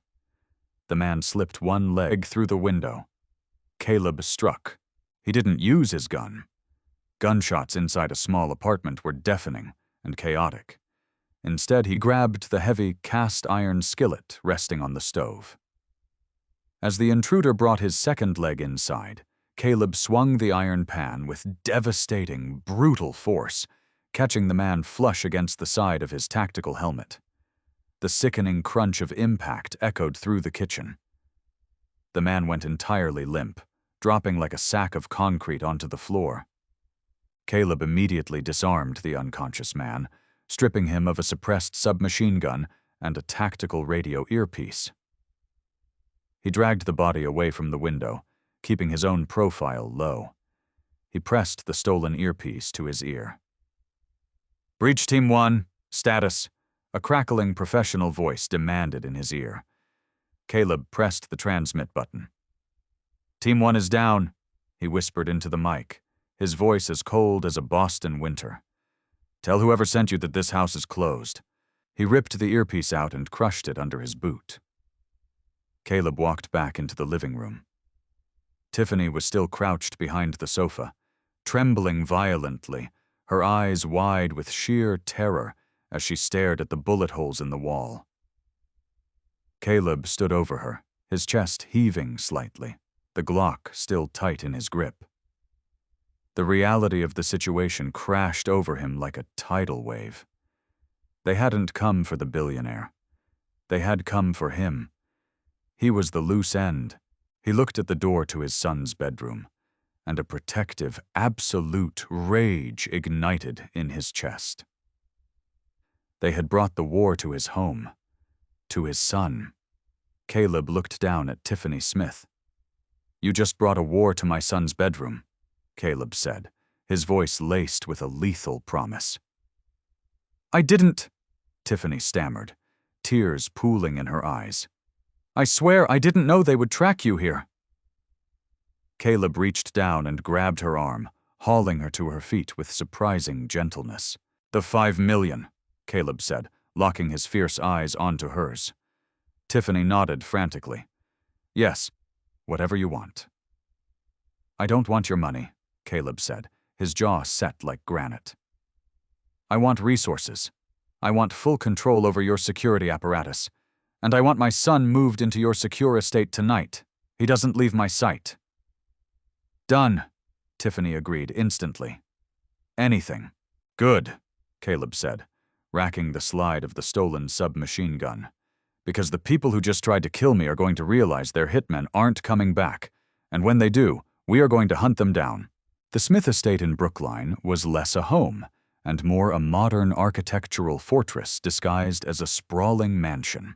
The man slipped one leg through the window. Caleb struck. He didn't use his gun. Gunshots inside a small apartment were deafening and chaotic. Instead, he grabbed the heavy cast-iron skillet resting on the stove. As the intruder brought his second leg inside, Caleb swung the iron pan with devastating, brutal force, catching the man flush against the side of his tactical helmet. The sickening crunch of impact echoed through the kitchen. The man went entirely limp, dropping like a sack of concrete onto the floor. Caleb immediately disarmed the unconscious man, stripping him of a suppressed submachine gun and a tactical radio earpiece. He dragged the body away from the window, keeping his own profile low. He pressed the stolen earpiece to his ear. "Breach Team 1, status," a crackling professional voice demanded in his ear. Caleb pressed the transmit button. "Team 1 is down," he whispered into the mic, his voice as cold as a Boston winter. "Tell whoever sent you that this house is closed." He ripped the earpiece out and crushed it under his boot. Caleb walked back into the living room. Tiffany was still crouched behind the sofa, trembling violently, her eyes wide with sheer terror as she stared at the bullet holes in the wall. Caleb stood over her, his chest heaving slightly, the Glock still tight in his grip. The reality of the situation crashed over him like a tidal wave. They hadn't come for the billionaire. They had come for him. He was the loose end. He looked at the door to his son's bedroom, and a protective, absolute rage ignited in his chest. They had brought the war to his home, to his son. Caleb looked down at Tiffany Smith. "You just brought a war to my son's bedroom," Caleb said, his voice laced with a lethal promise. "I didn't," Tiffany stammered, tears pooling in her eyes. "I swear I didn't know they would track you here." Caleb reached down and grabbed her arm, hauling her to her feet with surprising gentleness. "The 5 million, Caleb said, locking his fierce eyes onto hers. Tiffany nodded frantically. "Yes, whatever you want." "I don't want your money," Caleb said, his jaw set like granite. "I want resources. I want full control over your security apparatus. And I want my son moved into your secure estate tonight. He doesn't leave my sight." "Done," Tiffany agreed instantly. "Anything." "Good," Caleb said, racking the slide of the stolen submachine gun. "Because the people who just tried to kill me are going to realize their hitmen aren't coming back, and when they do, we are going to hunt them down." The Smith estate in Brookline was less a home, and more a modern architectural fortress disguised as a sprawling mansion.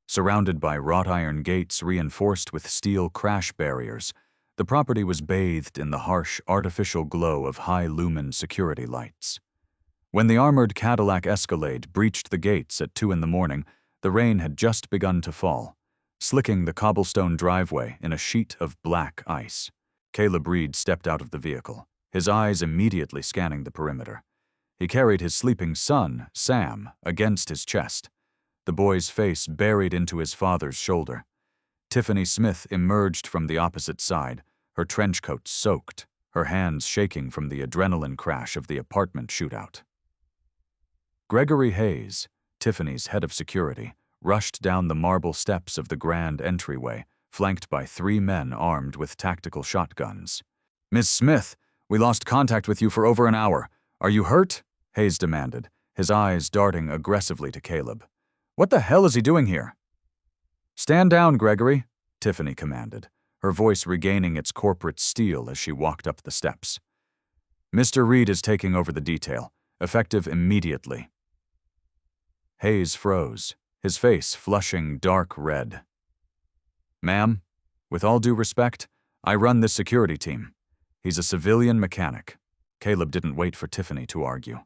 Surrounded by wrought iron gates reinforced with steel crash barriers, the property was bathed in the harsh, artificial glow of high-lumen security lights. When the armored Cadillac Escalade breached the gates at 2 a.m, the rain had just begun to fall, slicking the cobblestone driveway in a sheet of black ice. Caleb Reid stepped out of the vehicle, his eyes immediately scanning the perimeter. He carried his sleeping son, Sam, against his chest, the boy's face buried into his father's shoulder. Tiffany Smith emerged from the opposite side, her trench coat soaked, her hands shaking from the adrenaline crash of the apartment shootout. Gregory Hayes, Tiffany's head of security, rushed down the marble steps of the grand entryway, flanked by 3 men armed with tactical shotguns. "Miss Smith, we lost contact with you for over an hour. Are you hurt?" Hayes demanded, his eyes darting aggressively to Caleb. "What the hell is he doing here?" "Stand down, Gregory," Tiffany commanded, her voice regaining its corporate steel as she walked up the steps. "Mr. Reid is taking over the detail, effective immediately." Hayes froze, his face flushing dark red. "Ma'am, with all due respect, I run this security team. He's a civilian mechanic. Caleb didn't wait for Tiffany to argue.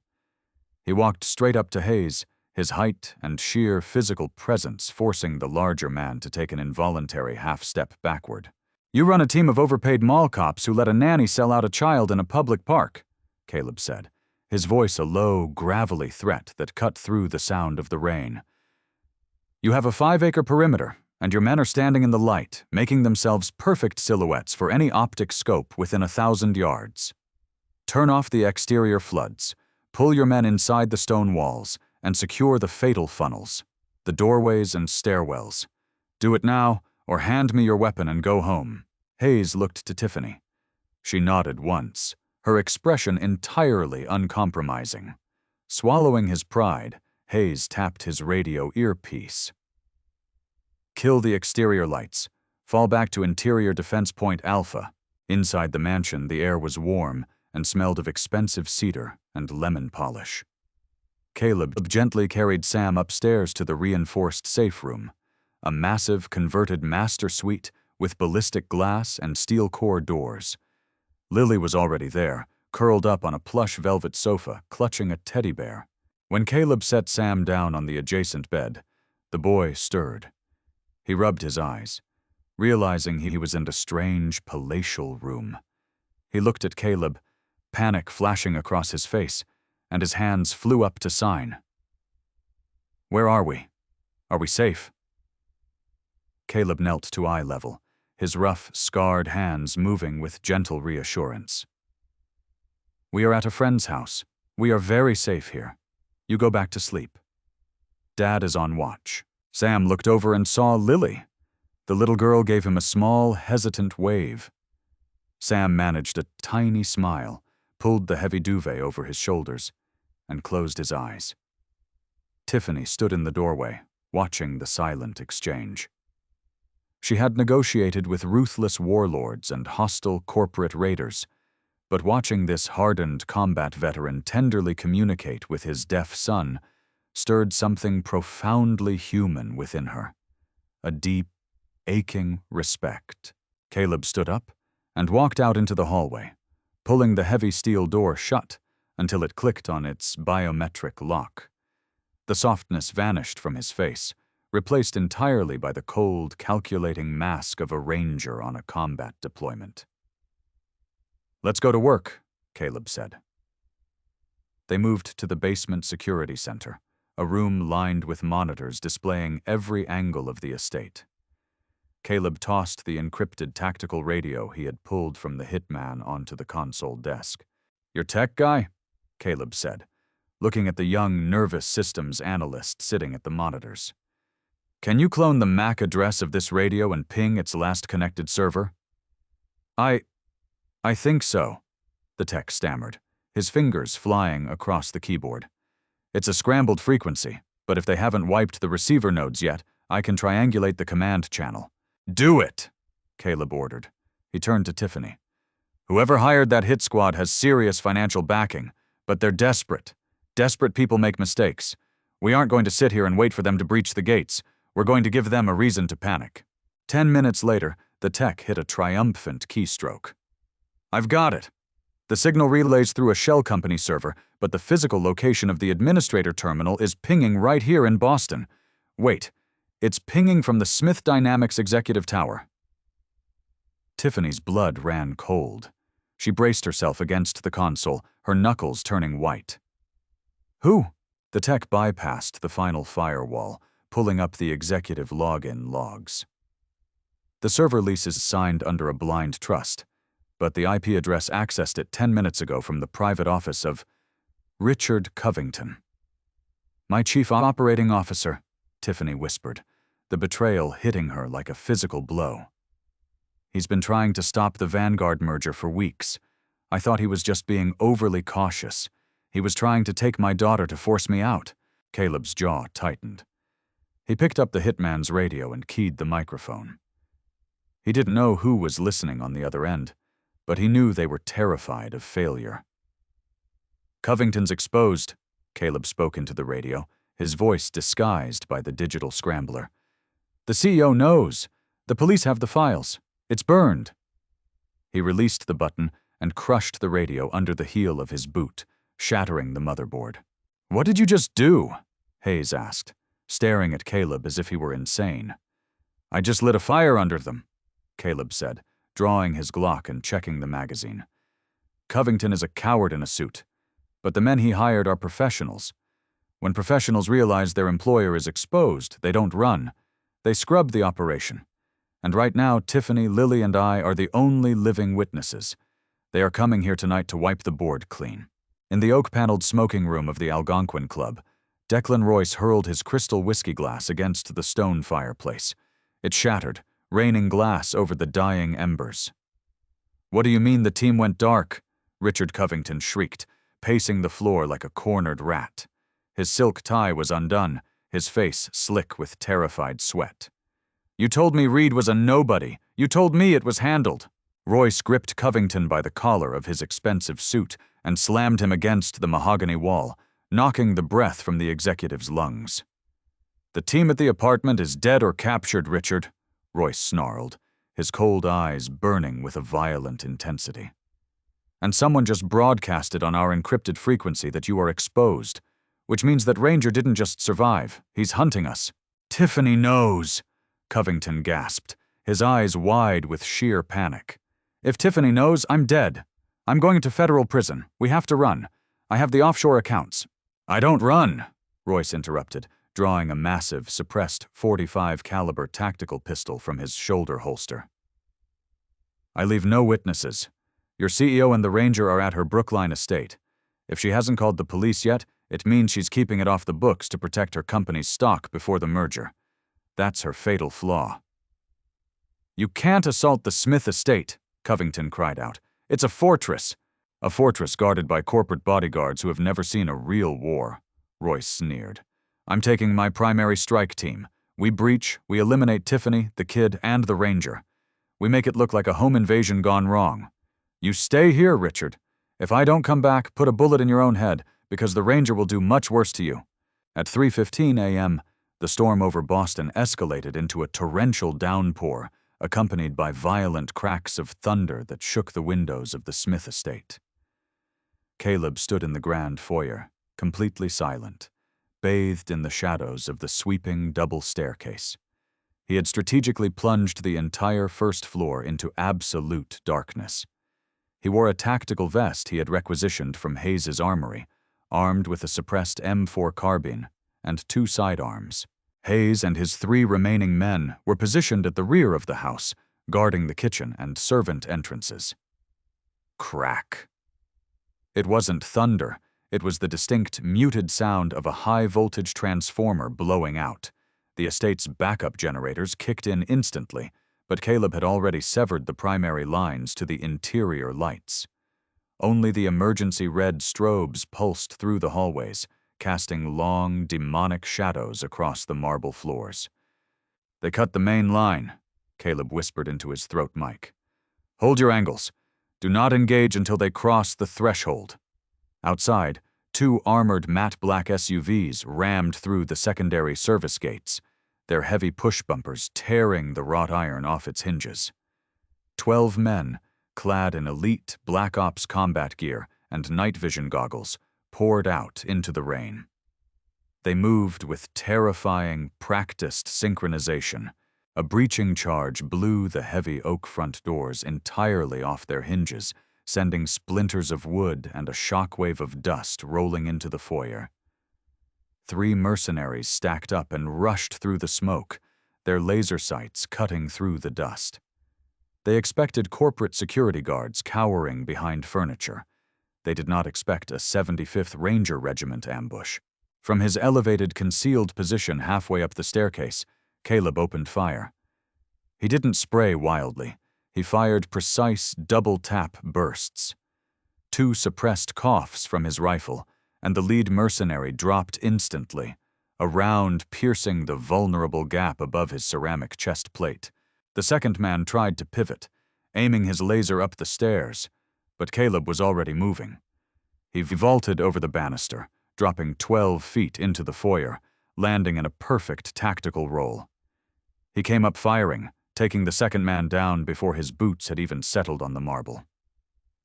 He walked straight up to Hayes, his height and sheer physical presence forcing the larger man to take an involuntary half-step backward. "You run a team of overpaid mall cops who let a nanny sell out a child in a public park," Caleb said, his voice a low, gravelly threat that cut through the sound of the rain. "You have a 5-acre perimeter, and your men are standing in the light, making themselves perfect silhouettes for any optic scope within 1,000 yards. Turn off the exterior floods, pull your men inside the stone walls, and secure the fatal funnels, the doorways and stairwells. Do it now, or hand me your weapon and go home." Hayes looked to Tiffany. She nodded once, her expression entirely uncompromising. Swallowing his pride, Hayes tapped his radio earpiece. "Kill the exterior lights. Fall back to interior defense point Alpha." Inside the mansion, the air was warm and smelled of expensive cedar and lemon polish. Caleb gently carried Sam upstairs to the reinforced safe room, a massive converted master suite with ballistic glass and steel core doors. Lily was already there, curled up on a plush velvet sofa, clutching a teddy bear. When Caleb set Sam down on the adjacent bed, the boy stirred. He rubbed his eyes, realizing he was in a strange, palatial room. He looked at Caleb, panic flashing across his face, and his hands flew up to sign. "Where are we? Are we safe?" Caleb knelt to eye level, his rough, scarred hands moving with gentle reassurance. "We are at a friend's house. We are very safe here. You go back to sleep. Dad is on watch." Sam looked over and saw Lily. The little girl gave him a small, hesitant wave. Sam managed a tiny smile, pulled the heavy duvet over his shoulders, and closed his eyes. Tiffany stood in the doorway, watching the silent exchange. She had negotiated with ruthless warlords and hostile corporate raiders, but watching this hardened combat veteran tenderly communicate with his deaf son stirred something profoundly human within her, a deep, aching respect. Caleb stood up and walked out into the hallway, pulling the heavy steel door shut until it clicked on its biometric lock. The softness vanished from his face, replaced entirely by the cold, calculating mask of a ranger on a combat deployment. "Let's go to work," Caleb said. They moved to the basement security center, a room lined with monitors displaying every angle of the estate. Caleb tossed the encrypted tactical radio he had pulled from the hitman onto the console desk. "Your tech guy?" Caleb said, looking at the young, nervous systems analyst sitting at the monitors. "Can you clone the MAC address of this radio and ping its last connected server?" I think so," the tech stammered, his fingers flying across the keyboard. "It's a scrambled frequency, but if they haven't wiped the receiver nodes yet, I can triangulate the command channel." "Do it," Caleb ordered. He turned to Tiffany. "Whoever hired that hit squad has serious financial backing, but they're desperate. Desperate people make mistakes. We aren't going to sit here and wait for them to breach the gates. We're going to give them a reason to panic." 10 minutes later, the tech hit a triumphant keystroke. "I've got it. The signal relays through a shell company server, but the physical location of the administrator terminal is pinging right here in Boston. Wait, it's pinging from the Smith Dynamics executive tower." Tiffany's blood ran cold. She braced herself against the console, her knuckles turning white. "Who?" The tech bypassed the final firewall, pulling up the executive login logs. The server lease is signed under a blind trust, but the IP address accessed it 10 minutes ago from the private office of Richard Covington. "My chief operating officer," Tiffany whispered, the betrayal hitting her like a physical blow. "He's been trying to stop the Vanguard merger for weeks. I thought he was just being overly cautious. He was trying to take my daughter to force me out." Caleb's jaw tightened. He picked up the hitman's radio and keyed the microphone. He didn't know who was listening on the other end, but he knew they were terrified of failure. "Covington's exposed," Caleb spoke into the radio, his voice disguised by the digital scrambler. "The CEO knows. The police have the files. It's burned." He released the button and crushed the radio under the heel of his boot, shattering the motherboard. "What did you just do?" Hayes asked, staring at Caleb as if he were insane. "I just lit a fire under them," Caleb said, drawing his Glock and checking the magazine. "Covington is a coward in a suit, but the men he hired are professionals. When professionals realize their employer is exposed, they don't run. They scrub the operation. And right now, Tiffany, Lily, and I are the only living witnesses. They are coming here tonight to wipe the board clean." In the oak-paneled smoking room of the Algonquin Club, Declan Royce hurled his crystal whiskey glass against the stone fireplace. It shattered, raining glass over the dying embers. "What do you mean the team went dark?" Richard Covington shrieked, pacing the floor like a cornered rat. His silk tie was undone, his face slick with terrified sweat. "You told me Reid was a nobody. You told me it was handled." Royce gripped Covington by the collar of his expensive suit and slammed him against the mahogany wall, knocking the breath from the executive's lungs. "The team at the apartment is dead or captured, Richard," Royce snarled, his cold eyes burning with a violent intensity. "And someone just broadcasted on our encrypted frequency that you are exposed, which means that Ranger didn't just survive, he's hunting us." "Tiffany knows," Covington gasped, his eyes wide with sheer panic. "If Tiffany knows, I'm dead. I'm going to federal prison. We have to run. I have the offshore accounts." "I don't run," Royce interrupted, drawing a massive, suppressed .45 caliber tactical pistol from his shoulder holster. "I leave no witnesses. Your CEO and the Ranger are at her Brookline estate. If she hasn't called the police yet, it means she's keeping it off the books to protect her company's stock before the merger. That's her fatal flaw." "You can't assault the Smith estate," Covington cried out. "It's a fortress." "A fortress guarded by corporate bodyguards who have never seen a real war," Royce sneered. "I'm taking my primary strike team. We breach, we eliminate Tiffany, the kid, and the Ranger. We make it look like a home invasion gone wrong. You stay here, Richard. If I don't come back, put a bullet in your own head, because the Ranger will do much worse to you." At 3:15 a.m., the storm over Boston escalated into a torrential downpour, accompanied by violent cracks of thunder that shook the windows of the Smith estate. Caleb stood in the grand foyer, completely silent, bathed in the shadows of the sweeping double staircase. He had strategically plunged the entire first floor into absolute darkness. He wore a tactical vest he had requisitioned from Hayes's armory, armed with a suppressed M4 carbine and 2 sidearms. Hayes and his 3 remaining men were positioned at the rear of the house, guarding the kitchen and servant entrances. Crack. It wasn't thunder, it was the distinct, muted sound of a high-voltage transformer blowing out. The estate's backup generators kicked in instantly, but Caleb had already severed the primary lines to the interior lights. Only the emergency red strobes pulsed through the hallways, casting long, demonic shadows across the marble floors. "They cut the main line," Caleb whispered into his throat mic. "Hold your angles. Do not engage until they cross the threshold." Outside, 2 armored matte black SUVs rammed through the secondary service gates, their heavy push bumpers tearing the wrought iron off its hinges. 12 men, clad in elite Black Ops combat gear and night vision goggles, poured out into the rain. They moved with terrifying, practiced synchronization. A breaching charge blew the heavy oak front doors entirely off their hinges, sending splinters of wood and a shockwave of dust rolling into the foyer. 3 mercenaries stacked up and rushed through the smoke, their laser sights cutting through the dust. They expected corporate security guards cowering behind furniture. They did not expect a 75th Ranger Regiment ambush. From his elevated, concealed position halfway up the staircase, Caleb opened fire. He didn't spray wildly. He fired precise, double-tap bursts. 2 suppressed coughs from his rifle, and the lead mercenary dropped instantly, a round piercing the vulnerable gap above his ceramic chest plate. The second man tried to pivot, aiming his laser up the stairs, but Caleb was already moving. He vaulted over the banister, dropping 12 feet into the foyer, landing in a perfect tactical roll. He came up firing, taking the second man down before his boots had even settled on the marble.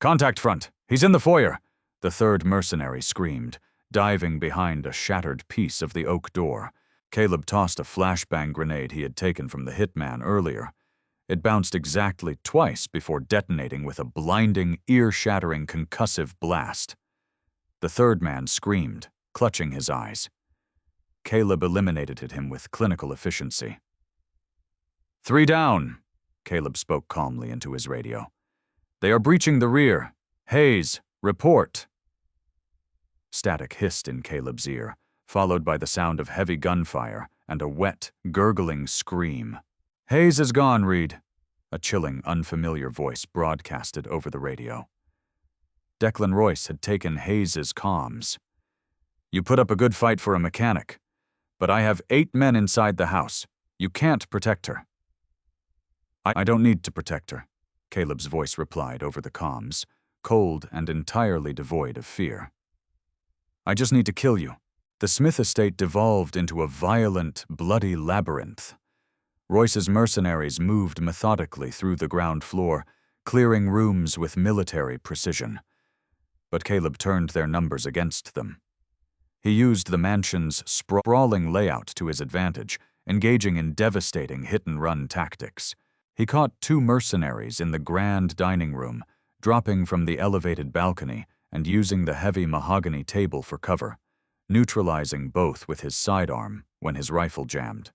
"Contact front! He's in the foyer!" the third mercenary screamed, diving behind a shattered piece of the oak door. Caleb tossed a flashbang grenade he had taken from the hitman earlier. It bounced exactly twice before detonating with a blinding, ear-shattering concussive blast. The third man screamed, clutching his eyes. Caleb eliminated him with clinical efficiency. "3 down," Caleb spoke calmly into his radio. "They are breaching the rear. Hayes, report." Static hissed in Caleb's ear, followed by the sound of heavy gunfire and a wet, gurgling scream. "Hayes is gone, Reid," a chilling, unfamiliar voice broadcasted over the radio. Declan Royce had taken Hayes's comms. "You put up a good fight for a mechanic, but I have 8 men inside the house. You can't protect her." I don't need to protect her," Caleb's voice replied over the comms, cold and entirely devoid of fear. "I just need to kill you." The Smith estate devolved into a violent, bloody labyrinth. Royce's mercenaries moved methodically through the ground floor, clearing rooms with military precision. But Caleb turned their numbers against them. He used the mansion's sprawling layout to his advantage, engaging in devastating hit-and-run tactics. He caught 2 mercenaries in the grand dining room, dropping from the elevated balcony and using the heavy mahogany table for cover, neutralizing both with his sidearm when his rifle jammed.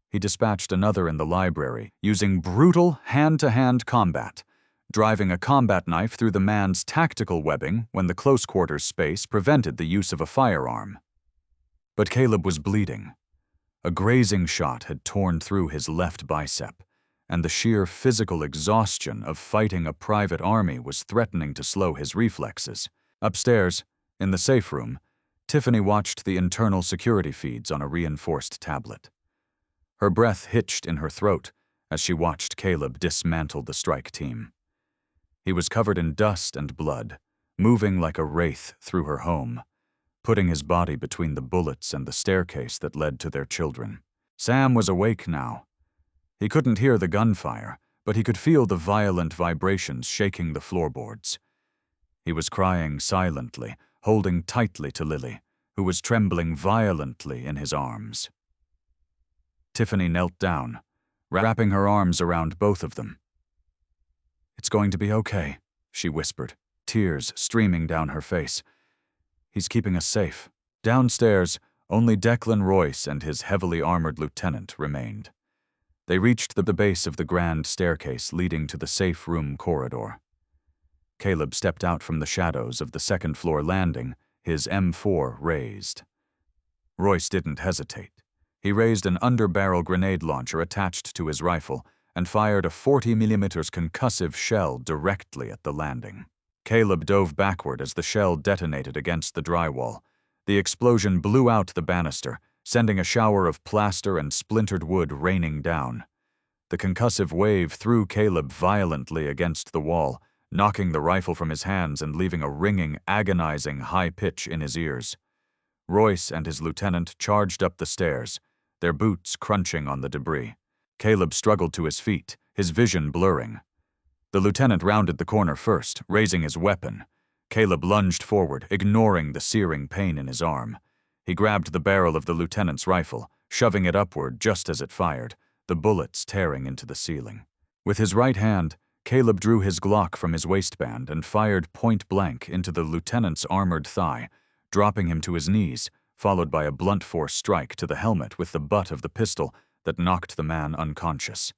He dispatched another in the library, using brutal hand-to-hand combat, driving a combat knife through the man's tactical webbing when the close-quarters space prevented the use of a firearm. But Caleb was bleeding. A grazing shot had torn through his left bicep, and the sheer physical exhaustion of fighting a private army was threatening to slow his reflexes. Upstairs, in the safe room, Tiffany watched the internal security feeds on a reinforced tablet. Her breath hitched in her throat as she watched Caleb dismantle the strike team. He was covered in dust and blood, moving like a wraith through her home, putting his body between the bullets and the staircase that led to their children. Sam was awake now. He couldn't hear the gunfire, but he could feel the violent vibrations shaking the floorboards. He was crying silently, holding tightly to Lily, who was trembling violently in his arms. Tiffany knelt down, wrapping her arms around both of them. "It's going to be okay," she whispered, tears streaming down her face. "He's keeping us safe." Downstairs, only Declan Royce and his heavily armored lieutenant remained. They reached the base of the grand staircase leading to the safe room corridor. Caleb stepped out from the shadows of the second-floor landing, his M4 raised. Royce didn't hesitate. He raised an underbarrel grenade launcher attached to his rifle and fired a 40mm concussive shell directly at the landing. Caleb dove backward as the shell detonated against the drywall. The explosion blew out the banister, sending a shower of plaster and splintered wood raining down. The concussive wave threw Caleb violently against the wall, knocking the rifle from his hands and leaving a ringing, agonizing high pitch in his ears. Royce and his lieutenant charged up the stairs, their boots crunching on the debris. Caleb struggled to his feet, his vision blurring. The lieutenant rounded the corner first, raising his weapon. Caleb lunged forward, ignoring the searing pain in his arm. He grabbed the barrel of the lieutenant's rifle, shoving it upward just as it fired, the bullets tearing into the ceiling. With his right hand, Caleb drew his Glock from his waistband and fired point-blank into the lieutenant's armored thigh, dropping him to his knees, followed by a blunt force strike to the helmet with the butt of the pistol that knocked the man unconscious.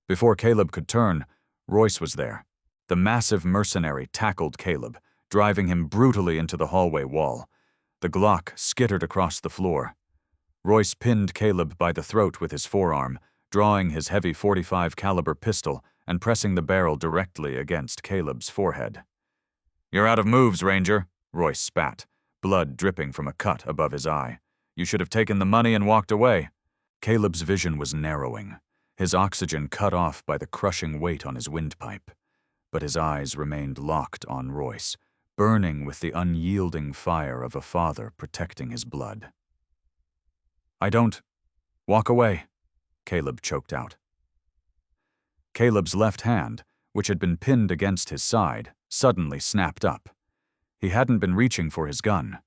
Before Caleb could turn, Royce was there. The massive mercenary tackled Caleb, driving him brutally into the hallway wall. The Glock skittered across the floor. Royce pinned Caleb by the throat with his forearm, drawing his heavy .45 caliber pistol and pressing the barrel directly against Caleb's forehead. "You're out of moves, Ranger," Royce spat, blood dripping from a cut above his eye. "You should have taken the money and walked away." Caleb's vision was narrowing, his oxygen cut off by the crushing weight on his windpipe. But his eyes remained locked on Royce, burning with the unyielding fire of a father protecting his blood. "I don't... walk away," Caleb choked out. Caleb's left hand, which had been pinned against his side, suddenly snapped up. He hadn't been reaching for his gun.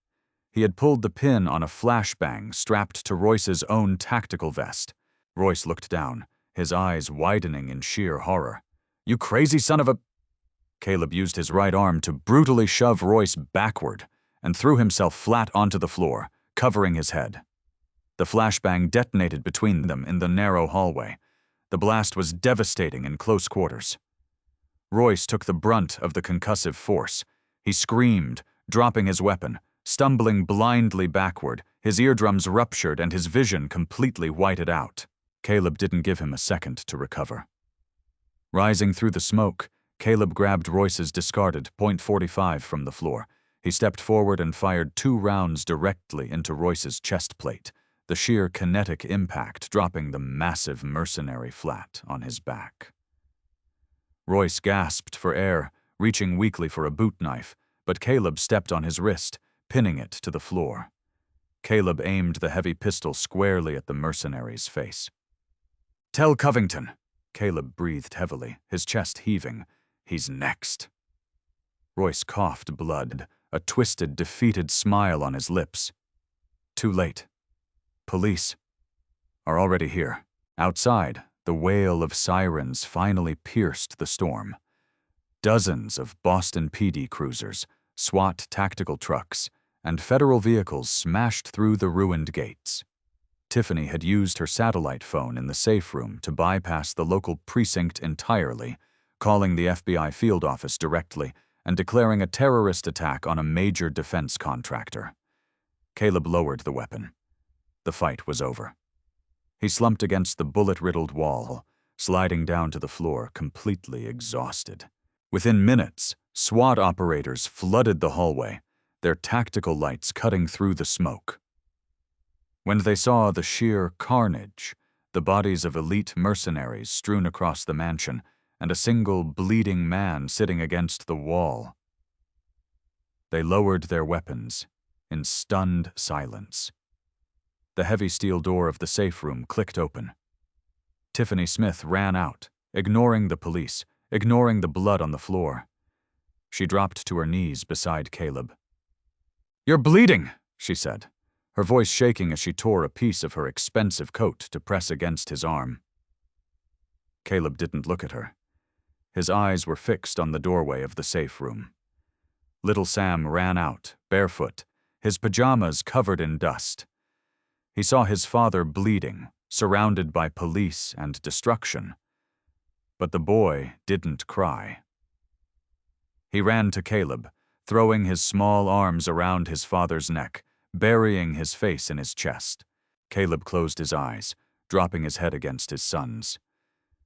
He had pulled the pin on a flashbang strapped to Royce's own tactical vest. Royce looked down, his eyes widening in sheer horror. "You crazy son of a—" Caleb used his right arm to brutally shove Royce backward and threw himself flat onto the floor, covering his head. The flashbang detonated between them in the narrow hallway. The blast was devastating in close quarters. Royce took the brunt of the concussive force. He screamed, dropping his weapon, stumbling blindly backward, his eardrums ruptured and his vision completely whited out. Caleb didn't give him a second to recover. Rising through the smoke, Caleb grabbed Royce's discarded .45 from the floor. He stepped forward and fired 2 rounds directly into Royce's chest plate, the sheer kinetic impact dropping the massive mercenary flat on his back. Royce gasped for air, reaching weakly for a boot knife, but Caleb stepped on his wrist, pinning it to the floor. Caleb aimed the heavy pistol squarely at the mercenary's face. "Tell Covington," Caleb breathed heavily, his chest heaving. "He's next." Royce coughed blood, a twisted, defeated smile on his lips. Too late. Police are already here. Outside, the wail of sirens finally pierced the storm. Dozens of Boston PD cruisers, SWAT tactical trucks, and federal vehicles smashed through the ruined gates. Tiffany had used her satellite phone in the safe room to bypass the local precinct entirely, calling the FBI field office directly and declaring a terrorist attack on a major defense contractor. Caleb lowered the weapon. The fight was over. He slumped against the bullet-riddled wall, sliding down to the floor, completely exhausted. Within minutes, SWAT operators flooded the hallway, their tactical lights cutting through the smoke. When they saw the sheer carnage, the bodies of elite mercenaries strewn across the mansion, and a single bleeding man sitting against the wall, they lowered their weapons in stunned silence. The heavy steel door of the safe room clicked open. Tiffany Smith ran out, ignoring the police, ignoring the blood on the floor. She dropped to her knees beside Caleb. "You're bleeding," she said, her voice shaking as she tore a piece of her expensive coat to press against his arm. Caleb didn't look at her. His eyes were fixed on the doorway of the safe room. Little Sam ran out, barefoot, his pajamas covered in dust. He saw his father bleeding, surrounded by police and destruction. But the boy didn't cry. He ran to Caleb, throwing his small arms around his father's neck, burying his face in his chest. Caleb closed his eyes, dropping his head against his son's.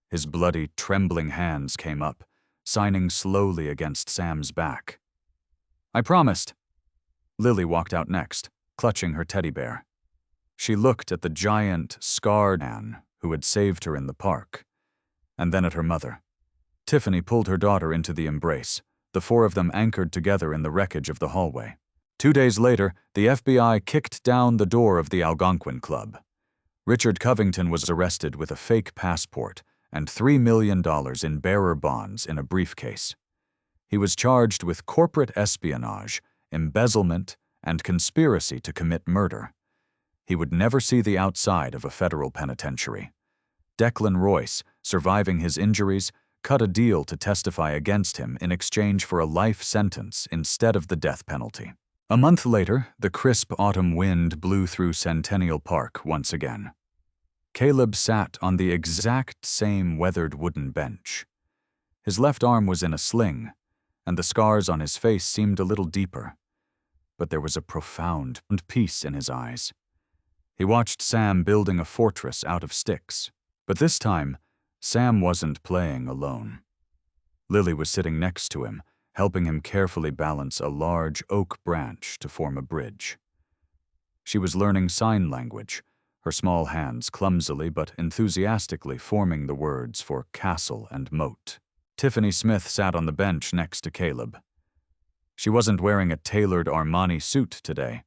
His bloody, trembling hands came up, signing slowly against Sam's back. "I promised." Lily walked out next, clutching her teddy bear. She looked at the giant, scarred man who had saved her in the park, and then at her mother. Tiffany pulled her daughter into the embrace, the 4 of them anchored together in the wreckage of the hallway. 2 days later, the FBI kicked down the door of the Algonquin Club. Richard Covington was arrested with a fake passport and $3 million in bearer bonds in a briefcase. He was charged with corporate espionage, embezzlement, and conspiracy to commit murder. He would never see the outside of a federal penitentiary. Declan Royce, surviving his injuries, cut a deal to testify against him in exchange for a life sentence instead of the death penalty. A month later, the crisp autumn wind blew through Centennial Park once again. Caleb sat on the exact same weathered wooden bench. His left arm was in a sling, and the scars on his face seemed a little deeper. But there was a profound peace in his eyes. He watched Sam building a fortress out of sticks. But this time, Sam wasn't playing alone. Lily was sitting next to him, helping him carefully balance a large oak branch to form a bridge. She was learning sign language, her small hands clumsily but enthusiastically forming the words for castle and moat. Tiffany Smith sat on the bench next to Caleb. She wasn't wearing a tailored Armani suit today.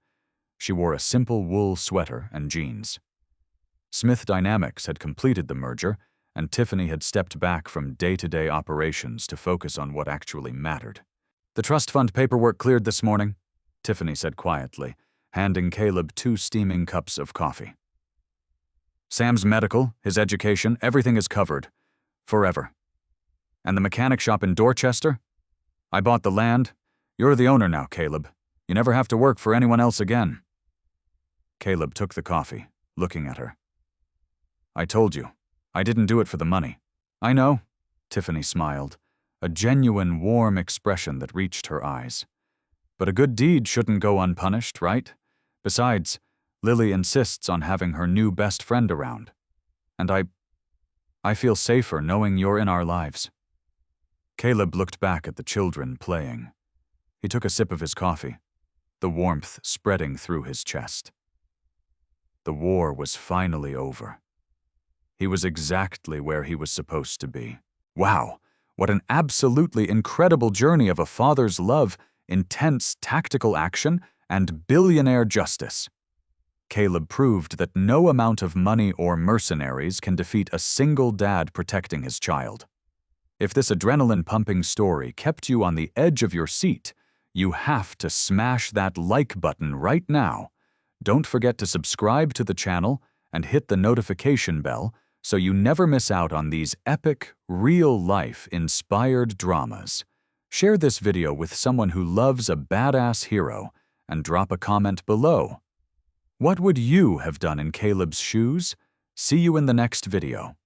She wore a simple wool sweater and jeans. Smith Dynamics had completed the merger, and Tiffany had stepped back from day-to-day operations to focus on what actually mattered. "The trust fund paperwork cleared this morning," Tiffany said quietly, handing Caleb 2 steaming cups of coffee. "Sam's medical, his education, everything is covered. Forever. And the mechanic shop in Dorchester? I bought the land. You're the owner now, Caleb. You never have to work for anyone else again." Caleb took the coffee, looking at her. "I told you, I didn't do it for the money." "I know," Tiffany smiled, a genuine warm expression that reached her eyes. "But a good deed shouldn't go unpunished, right? Besides, Lily insists on having her new best friend around. And I feel safer knowing you're in our lives." Caleb looked back at the children playing. He took a sip of his coffee, the warmth spreading through his chest. The war was finally over. He was exactly where he was supposed to be. Wow, what an absolutely incredible journey of a father's love, intense tactical action, and billionaire justice. Caleb proved that no amount of money or mercenaries can defeat a single dad protecting his child. If this adrenaline-pumping story kept you on the edge of your seat, you have to smash that like button right now. Don't forget to subscribe to the channel and hit the notification bell so you never miss out on these epic, real-life inspired dramas. Share this video with someone who loves a badass hero and drop a comment below. What would you have done in Caleb's shoes? See you in the next video.